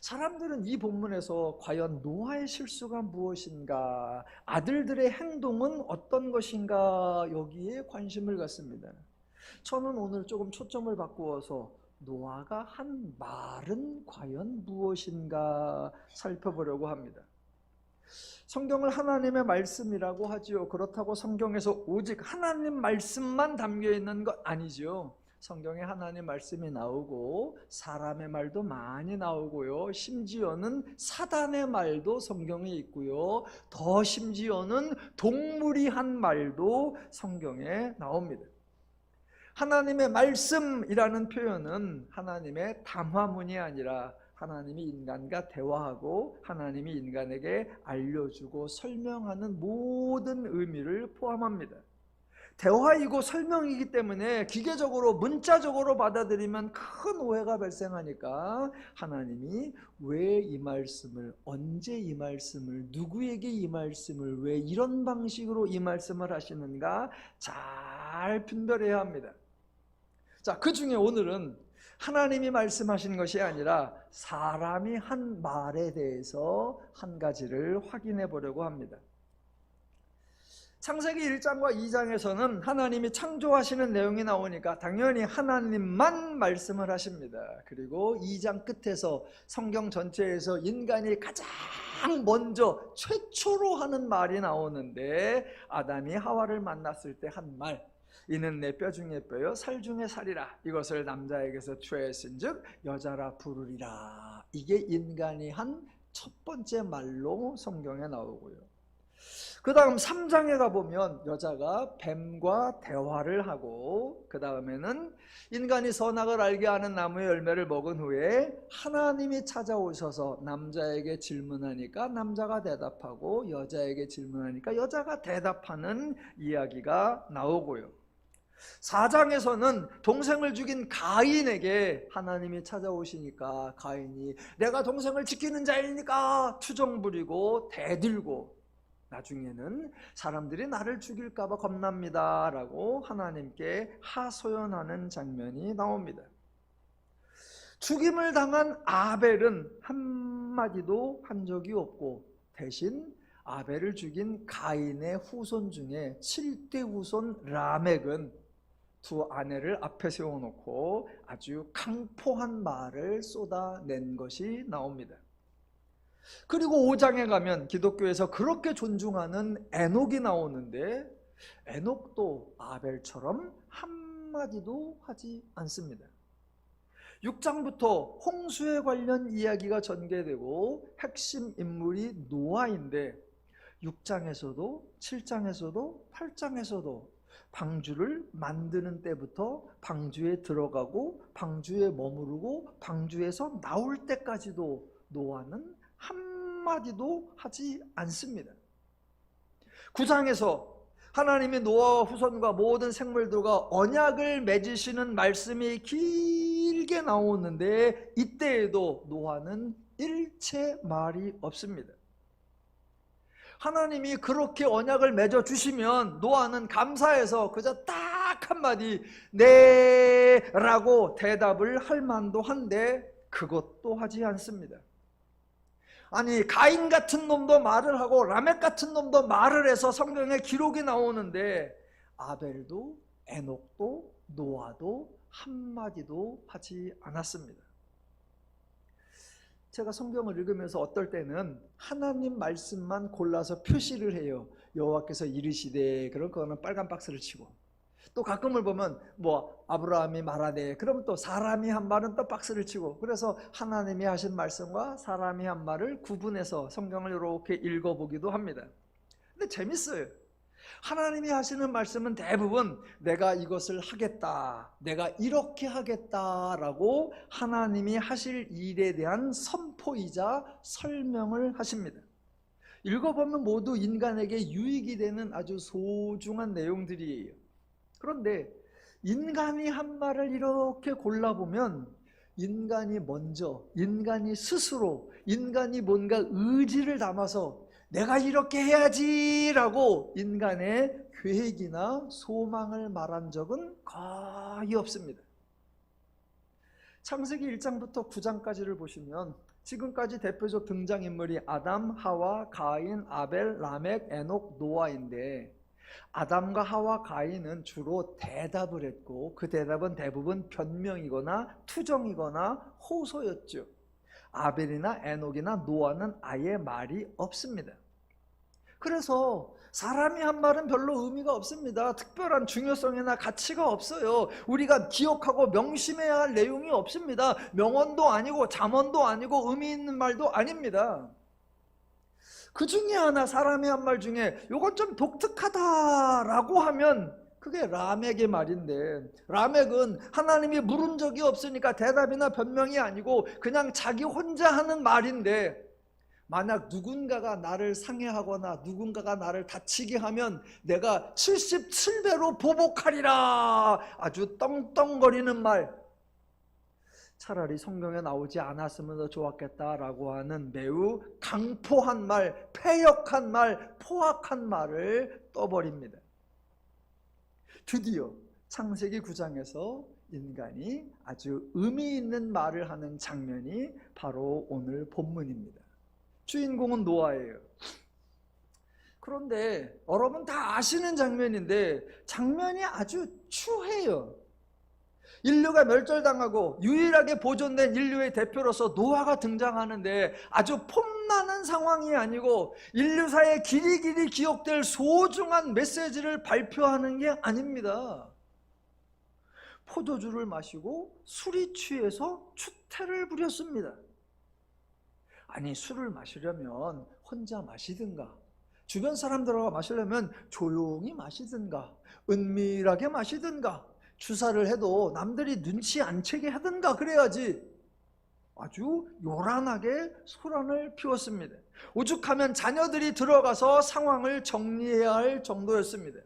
사람들은 이 본문에서 과연 노아의 실수가 무엇인가, 아들들의 행동은 어떤 것인가, 여기에 관심을 갖습니다. 저는 오늘 조금 초점을 바꾸어서 노아가 한 말은 과연 무엇인가 살펴보려고 합니다. 성경을 하나님의 말씀이라고 하지요. 그렇다고 성경에서 오직 하나님 말씀만 담겨 있는 것 아니죠. 성경에 하나님 말씀이 나오고 사람의 말도 많이 나오고요, 심지어는 사단의 말도 성경에 있고요, 더 심지어는 동물이 한 말도 성경에 나옵니다. 하나님의 말씀이라는 표현은 하나님의 담화문이 아니라 하나님이 인간과 대화하고 하나님이 인간에게 알려주고 설명하는 모든 의미를 포함합니다. 대화이고 설명이기 때문에 기계적으로 문자적으로 받아들이면 큰 오해가 발생하니까 하나님이 왜 이 말씀을, 언제 이 말씀을, 누구에게 이 말씀을, 왜 이런 방식으로 이 말씀을 하시는가 잘 분별해야 합니다. 자, 그 중에 오늘은 하나님이 말씀하신 것이 아니라 사람이 한 말에 대해서 한 가지를 확인해 보려고 합니다. 창세기 1장과 2장에서는 하나님이 창조하시는 내용이 나오니까 당연히 하나님만 말씀을 하십니다. 그리고 2장 끝에서 성경 전체에서 인간이 가장 먼저 최초로 하는 말이 나오는데, 아담이 하와를 만났을 때 한 말, 이는 내 뼈 중에 뼈요 살 중에 살이라, 이것을 남자에게서 취하였은즉 여자라 부르리라. 이게 인간이 한 첫 번째 말로 성경에 나오고요, 그 다음 3장에 가보면 여자가 뱀과 대화를 하고, 그 다음에는 인간이 선악을 알게 하는 나무의 열매를 먹은 후에 하나님이 찾아오셔서 남자에게 질문하니까 남자가 대답하고 여자에게 질문하니까 여자가 대답하는 이야기가 나오고요, 4장에서는 동생을 죽인 가인에게 하나님이 찾아오시니까 가인이 내가 동생을 지키는 자이니까 투정 부리고 대들고, 나중에는 사람들이 나를 죽일까 봐 겁납니다 라고 하나님께 하소연하는 장면이 나옵니다. 죽임을 당한 아벨은 한마디도 한 적이 없고, 대신 아벨을 죽인 가인의 후손 중에 7대 후손 라멕은 두 아내를 앞에 세워놓고 아주 강포한 말을 쏟아낸 것이 나옵니다. 그리고 5장에 가면 기독교에서 그렇게 존중하는 에녹이 나오는데, 에녹도 아벨처럼 한마디도 하지 않습니다. 6장부터 홍수에 관련 이야기가 전개되고 핵심 인물이 노아인데, 6장에서도 7장에서도 8장에서도 방주를 만드는 때부터 방주에 들어가고 방주에 머무르고 방주에서 나올 때까지도 노아는 한마디도 하지 않습니다. 9장에서 하나님이 노아와 후손과 모든 생물들과 언약을 맺으시는 말씀이 길게 나오는데, 이때에도 노아는 일체 말이 없습니다. 하나님이 그렇게 언약을 맺어주시면 노아는 감사해서 그저 딱 한마디 네 라고 대답을 할 만도 한데 그것도 하지 않습니다. 아니 가인 같은 놈도 말을 하고 라멕 같은 놈도 말을 해서 성경에 기록이 나오는데 아벨도 에녹도 노아도 한마디도 하지 않았습니다. 제가 성경을 읽으면서 어떨 때는 하나님 말씀만 골라서 표시를 해요. 여호와께서 이르시되, 그런 거는 빨간 박스를 치고, 또 가끔을 보면 뭐 아브라함이 말하되, 그러면 또 사람이 한 말은 또 박스를 치고, 그래서 하나님이 하신 말씀과 사람이 한 말을 구분해서 성경을 이렇게 읽어보기도 합니다. 근데 재밌어요. 하나님이 하시는 말씀은 대부분 내가 이것을 하겠다, 내가 이렇게 하겠다라고 하나님이 하실 일에 대한 선포이자 설명을 하십니다. 읽어보면 모두 인간에게 유익이 되는 아주 소중한 내용들이에요. 그런데 인간이 한 말을 이렇게 골라보면 인간이 먼저, 인간이 스스로, 인간이 뭔가 의지를 담아서 내가 이렇게 해야지라고 인간의 계획이나 소망을 말한 적은 거의 없습니다. 창세기 1장부터 9장까지를 보시면 지금까지 대표적 등장인물이 아담, 하와, 가인, 아벨, 라멕, 에녹, 노아인데, 아담과 하와, 가인은 주로 대답을 했고 그 대답은 대부분 변명이거나 투정이거나 호소였죠. 아벨이나 에녹이나 노아는 아예 말이 없습니다. 그래서 사람이 한 말은 별로 의미가 없습니다. 특별한 중요성이나 가치가 없어요. 우리가 기억하고 명심해야 할 내용이 없습니다. 명언도 아니고 잠언도 아니고 의미 있는 말도 아닙니다. 그 중에 하나, 사람이 한 말 중에 이건 좀 독특하다라고 하면 그게 라멕의 말인데, 라멕은 하나님이 물은 적이 없으니까 대답이나 변명이 아니고 그냥 자기 혼자 하는 말인데, 만약 누군가가 나를 상해하거나 누군가가 나를 다치게 하면 내가 77배로 보복하리라, 아주 떵떵거리는 말, 차라리 성경에 나오지 않았으면 더 좋았겠다라고 하는 매우 강포한 말, 패역한 말, 포악한 말을 떠버립니다. 드디어 창세기 9장에서 인간이 아주 의미 있는 말을 하는 장면이 바로 오늘 본문입니다. 주인공은 노아예요. 그런데 여러분 다 아시는 장면인데 장면이 아주 추해요. 인류가 멸절당하고 유일하게 보존된 인류의 대표로서 노아가 등장하는데 아주 폼나는 상황이 아니고 인류사에 길이길이 기억될 소중한 메시지를 발표하는 게 아닙니다. 포도주를 마시고 술이 취해서 추태를 부렸습니다. 아니, 술을 마시려면 혼자 마시든가, 주변 사람들하고 마시려면 조용히 마시든가, 은밀하게 마시든가, 주사를 해도 남들이 눈치 안 채게 하든가 그래야지. 아주 요란하게 소란을 피웠습니다. 오죽하면 자녀들이 들어가서 상황을 정리해야 할 정도였습니다.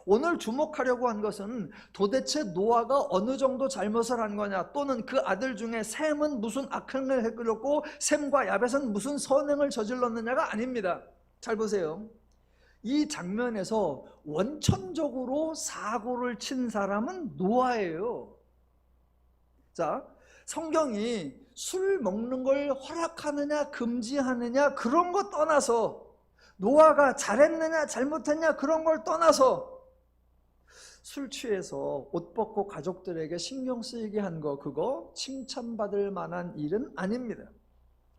오늘 주목하려고 한 것은 도대체 노아가 어느 정도 잘못을 한 거냐, 또는 그 아들 중에 셈은 무슨 악행을 했고 셈과 야벳은 무슨 선행을 저질렀느냐가 아닙니다. 잘 보세요. 이 장면에서 원천적으로 사고를 친 사람은 노아예요. 자, 성경이 술 먹는 걸 허락하느냐 금지하느냐 그런 거 떠나서, 노아가 잘했느냐 잘못했냐 그런 걸 떠나서 술 취해서 옷 벗고 가족들에게 신경 쓰이게 한 거, 그거 칭찬받을 만한 일은 아닙니다.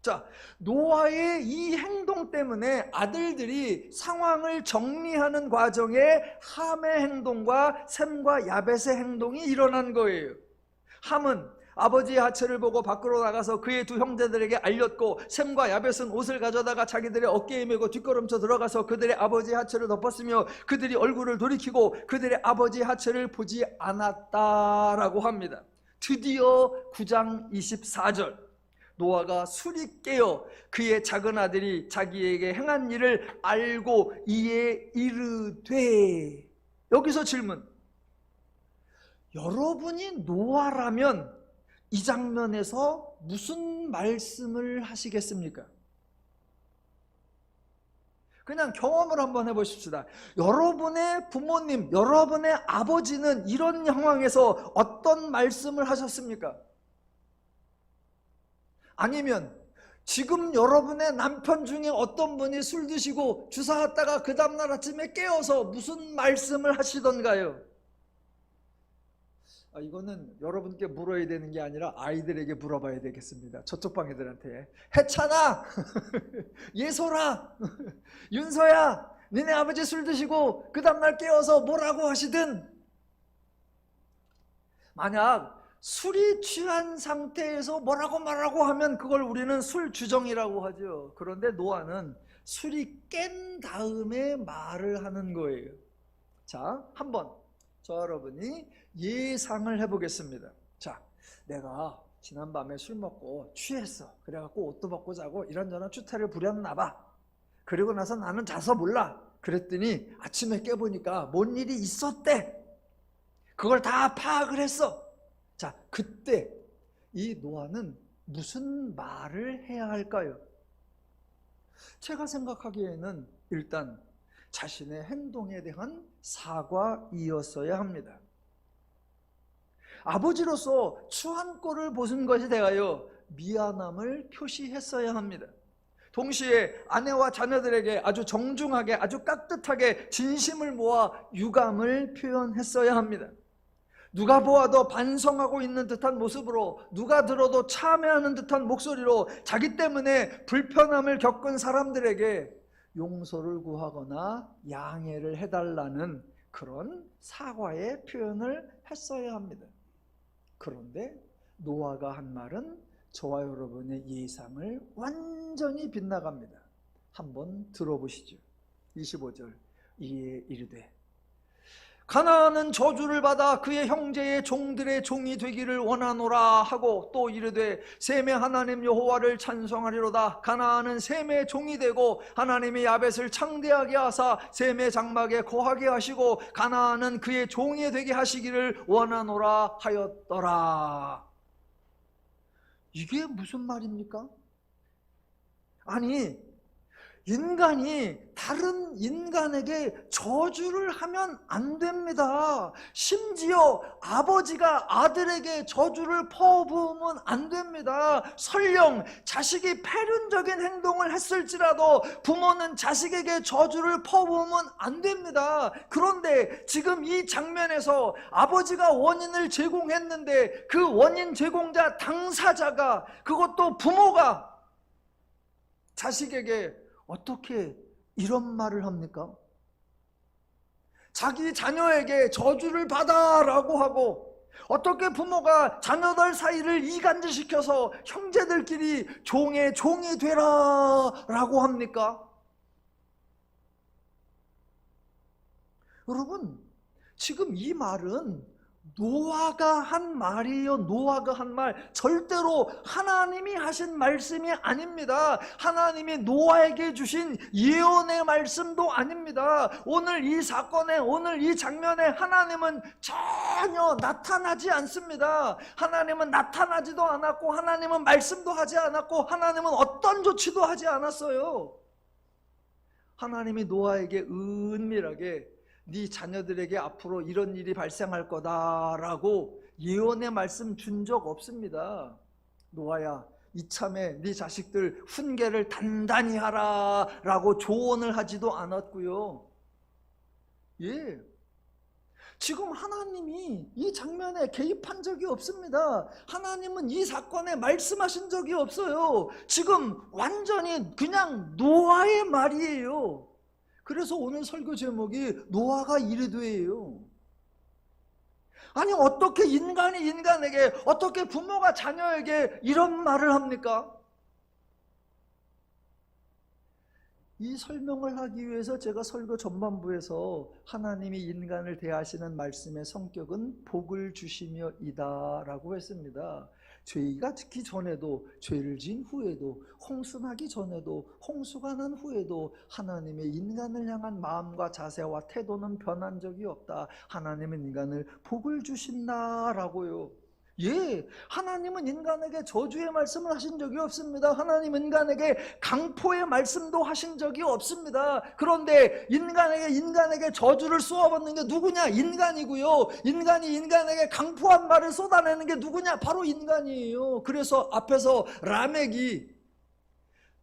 자, 노아의 이 행동 때문에 아들들이 상황을 정리하는 과정에 함의 행동과 셈과 야벳의 행동이 일어난 거예요. 함은 아버지의 하체를 보고 밖으로 나가서 그의 두 형제들에게 알렸고, 셈과 야벳은 옷을 가져다가 자기들의 어깨에 메고 뒷걸음쳐 들어가서 그들의 아버지의 하체를 덮었으며 그들이 얼굴을 돌이키고 그들의 아버지의 하체를 보지 않았다라고 합니다. 드디어 9장 24절, 노아가 술이 깨어 그의 작은 아들이 자기에게 행한 일을 알고 이에 이르되, 여기서 질문, 여러분이 노아라면 이 장면에서 무슨 말씀을 하시겠습니까? 그냥 경험을 한번 해보십시다. 여러분의 부모님, 여러분의 아버지는 이런 상황에서 어떤 말씀을 하셨습니까? 아니면 지금 여러분의 남편 중에 어떤 분이 술 드시고 주사 갔다가 그 다음날 아침에 깨어서 무슨 말씀을 하시던가요? 이거는 여러분께 물어야 되는 게 아니라 아이들에게 물어봐야 되겠습니다. 저쪽 방 애들한테. 해찬아, 예솔아, 윤서야, 니네 아버지 술 드시고 그 다음날 깨어서 뭐라고 하시든, 만약 술이 취한 상태에서 뭐라고 말하고 하면 그걸 우리는 술 주정이라고 하죠. 그런데 노아는 술이 깬 다음에 말을 하는 거예요. 자, 한번 저 여러분이 예상을 해보겠습니다. 자, 내가 지난밤에 술 먹고 취했어. 그래갖고 옷도 벗고 자고 이런저런 추태를 부렸나 봐. 그리고 나서 나는 자서 몰라. 그랬더니 아침에 깨보니까 뭔 일이 있었대. 그걸 다 파악을 했어. 자, 그때 이 노아는 무슨 말을 해야 할까요? 제가 생각하기에는 일단 자신의 행동에 대한 사과이었어야 합니다. 아버지로서 추한 꼴을 보신 것에 대하여 미안함을 표시했어야 합니다. 동시에 아내와 자녀들에게 아주 정중하게, 아주 깍듯하게 진심을 모아 유감을 표현했어야 합니다. 누가 보아도 반성하고 있는 듯한 모습으로, 누가 들어도 참회하는 듯한 목소리로 자기 때문에 불편함을 겪은 사람들에게 용서를 구하거나 양해를 해달라는 그런 사과의 표현을 했어야 합니다. 그런데 노아가 한 말은 저와 여러분의 예상을 완전히 빗나갑니다. 한번 들어보시죠. 25절. 이에 이르되 가나안은 저주를 받아 그의 형제의 종들의 종이 되기를 원하노라 하고, 또 이르되 셈의 하나님 여호와를 찬송하리로다. 가나안은 셈의 종이 되고 하나님의 야벳을 창대하게 하사 셈의 장막에 거하게 하시고 가나안은 그의 종이 되게 하시기를 원하노라 하였더라. 이게 무슨 말입니까? 아니, 인간이 다른 인간에게 저주를 하면 안 됩니다. 심지어 아버지가 아들에게 저주를 퍼부으면 안 됩니다. 설령 자식이 패륜적인 행동을 했을지라도 부모는 자식에게 저주를 퍼부으면 안 됩니다. 그런데 지금 이 장면에서 아버지가 원인을 제공했는데 그 원인 제공자 당사자가, 그것도 부모가 자식에게 어떻게 이런 말을 합니까? 자기 자녀에게 저주를 받아라고 하고, 어떻게 부모가 자녀들 사이를 이간질시켜서 형제들끼리 종의 종이 되라라고 합니까? 여러분, 지금 이 말은 노아가 한 말이에요. 노아가 한 말. 절대로 하나님이 하신 말씀이 아닙니다. 하나님이 노아에게 주신 예언의 말씀도 아닙니다. 오늘 이 사건에, 오늘 이 장면에 하나님은 전혀 나타나지 않습니다. 하나님은 나타나지도 않았고, 하나님은 말씀도 하지 않았고, 하나님은 어떤 조치도 하지 않았어요. 하나님이 노아에게 은밀하게 네 자녀들에게 앞으로 이런 일이 발생할 거다라고 예언의 말씀 준 적 없습니다. 노아야, 이참에 네 자식들 훈계를 단단히 하라 라고 조언을 하지도 않았고요. 예, 지금 하나님이 이 장면에 개입한 적이 없습니다. 하나님은 이 사건에 말씀하신 적이 없어요. 지금 완전히 그냥 노아의 말이에요. 그래서 오늘 설교 제목이 노아가 이르되예요. 아니, 어떻게 인간이 인간에게, 어떻게 부모가 자녀에게 이런 말을 합니까? 이 설명을 하기 위해서 제가 설교 전반부에서 하나님이 인간을 대하시는 말씀의 성격은 복을 주시며이다 라고 했습니다. 죄가 지기 전에도, 죄를 지은 후에도, 홍수 나기 전에도, 홍수가 난 후에도 하나님의 인간을 향한 마음과 자세와 태도는 변한 적이 없다. 하나님은 인간을 복을 주신다라고요. 예, 하나님은 인간에게 저주의 말씀을 하신 적이 없습니다. 하나님은 인간에게 강포의 말씀도 하신 적이 없습니다. 그런데 인간에게 저주를 쏘아받는 게 누구냐? 인간이고요. 인간이 인간에게 강포한 말을 쏟아내는 게 누구냐? 바로 인간이에요. 그래서 앞에서 라멕이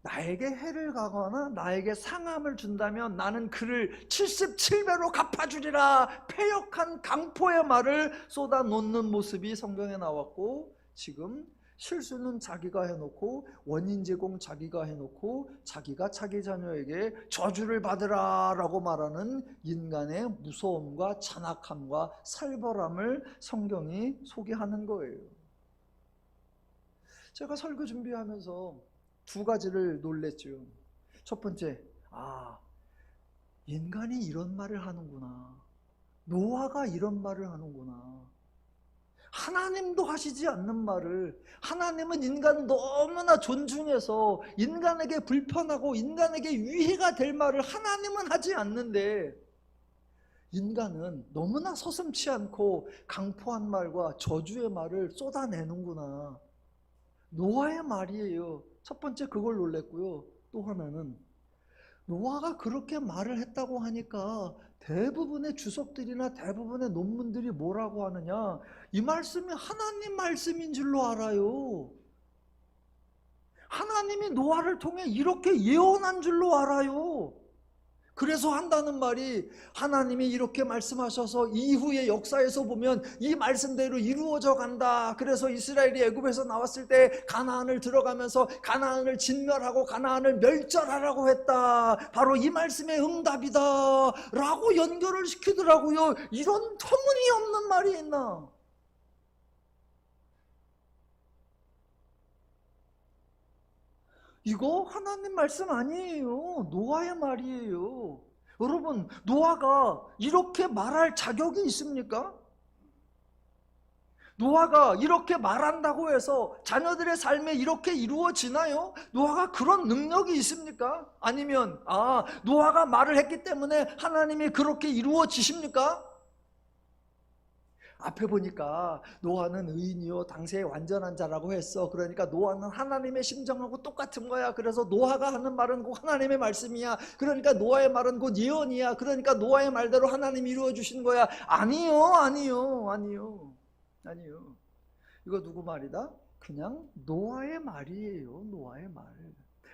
나에게 해를 가거나 나에게 상함을 준다면 나는 그를 77배로 갚아주리라, 패역한 강포의 말을 쏟아놓는 모습이 성경에 나왔고, 지금 실수는 자기가 해놓고 원인 제공 자기가 해놓고 자기가 자기 자녀에게 저주를 받으라 라고 말하는 인간의 무서움과 잔악함과 살벌함을 성경이 소개하는 거예요. 제가 설교 준비하면서 두 가지를 놀랬죠. 첫 번째, 인간이 이런 말을 하는구나. 노아가 이런 말을 하는구나. 하나님도 하시지 않는 말을, 하나님은 인간을 너무나 존중해서 인간에게 불편하고 인간에게 위해가 될 말을 하나님은 하지 않는데, 인간은 너무나 서슴지 않고 강포한 말과 저주의 말을 쏟아내는구나. 노아의 말이에요. 첫 번째 그걸 놀랬고요. 또 하나는 노아가 그렇게 말을 했다고 하니까 대부분의 주석들이나 대부분의 논문들이 뭐라고 하느냐, 이 말씀이 하나님 말씀인 줄로 알아요. 하나님이 노아를 통해 이렇게 예언한 줄로 알아요. 그래서 한다는 말이, 하나님이 이렇게 말씀하셔서 이후의 역사에서 보면 이 말씀대로 이루어져 간다. 그래서 이스라엘이 애굽에서 나왔을 때 가나안을 들어가면서 가나안을 진멸하고 가나안을 멸절하라고 했다. 바로 이 말씀의 응답이다 라고 연결을 시키더라고요. 이런 터무니없는 말이 있나? 이거 하나님 말씀 아니에요. 노아의 말이에요. 여러분, 노아가 이렇게 말할 자격이 있습니까? 노아가 이렇게 말한다고 해서 자녀들의 삶에 이렇게 이루어지나요? 노아가 그런 능력이 있습니까? 아니면 노아가 말을 했기 때문에 하나님이 그렇게 이루어지십니까? 앞에 보니까 노아는 의인이요 당세의 완전한 자라고 했어. 그러니까 노아는 하나님의 심정하고 똑같은 거야. 그래서 노아가 하는 말은 곧 하나님의 말씀이야. 그러니까 노아의 말은 곧 예언이야. 그러니까 노아의 말대로 하나님이 이루어 주신 거야. 아니요. 이거 누구 말이다? 그냥 노아의 말이에요. 노아의 말.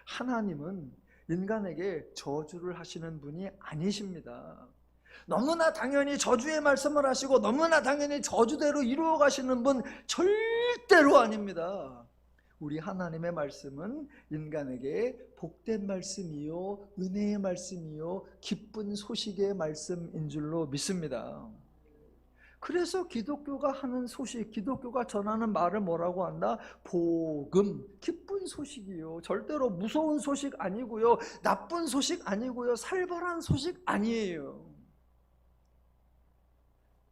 하나님은 인간에게 저주를 하시는 분이 아니십니다. 너무나 당연히 저주의 말씀을 하시고 너무나 당연히 저주대로 이루어 가시는 분 절대로 아닙니다. 우리 하나님의 말씀은 인간에게 복된 말씀이요 은혜의 말씀이요 기쁜 소식의 말씀인 줄로 믿습니다. 그래서 기독교가 하는 소식, 기독교가 전하는 말을 뭐라고 한다? 복음, 기쁜 소식이요. 절대로 무서운 소식 아니고요, 나쁜 소식 아니고요, 살벌한 소식 아니에요.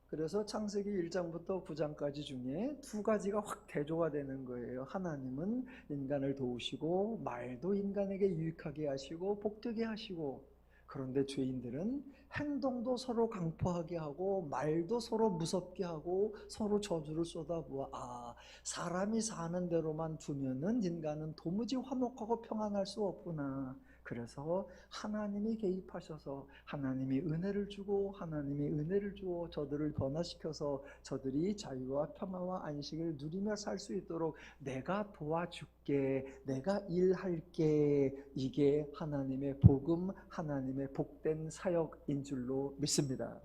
그래서 창세기 1장부터 9장까지 중에 두 가지가 확 대조가 되는 거예요. 하나님은 인간을 도우시고 말도 인간에게 유익하게 하시고 복되게 하시고, 그런데 죄인들은 행동도 서로 강포하게 하고 말도 서로 무섭게 하고 서로 저주를 쏟아부어 사람이 사는 대로만 두면은 인간은 도무지 화목하고 평안할 수 없구나. 그래서 하나님이 개입하셔서 하나님이 은혜를 주고 하나님이 은혜를 주어 저들을 변화시켜서 저들이 자유와 평화와 안식을 누리며 살 수 있도록 내가 도와줄게, 내가 일할게. 이게 하나님의 복음, 하나님의 복된 사역인 줄로 믿습니다.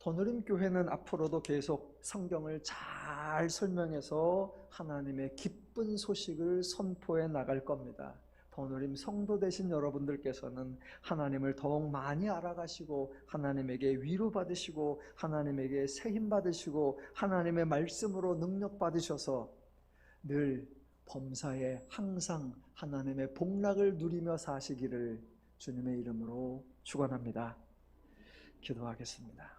더누림 교회는 앞으로도 계속 성경을 잘 설명해서 하나님의 기쁜 소식을 선포해 나갈 겁니다. 더누림 성도 되신 여러분들께서는 하나님을 더욱 많이 알아가시고 하나님에게 위로받으시고 하나님에게 세힘 받으시고 하나님의 말씀으로 능력 받으셔서 늘 범사에 항상 하나님의 복락을 누리며 사시기를 주님의 이름으로 축원합니다. 기도하겠습니다.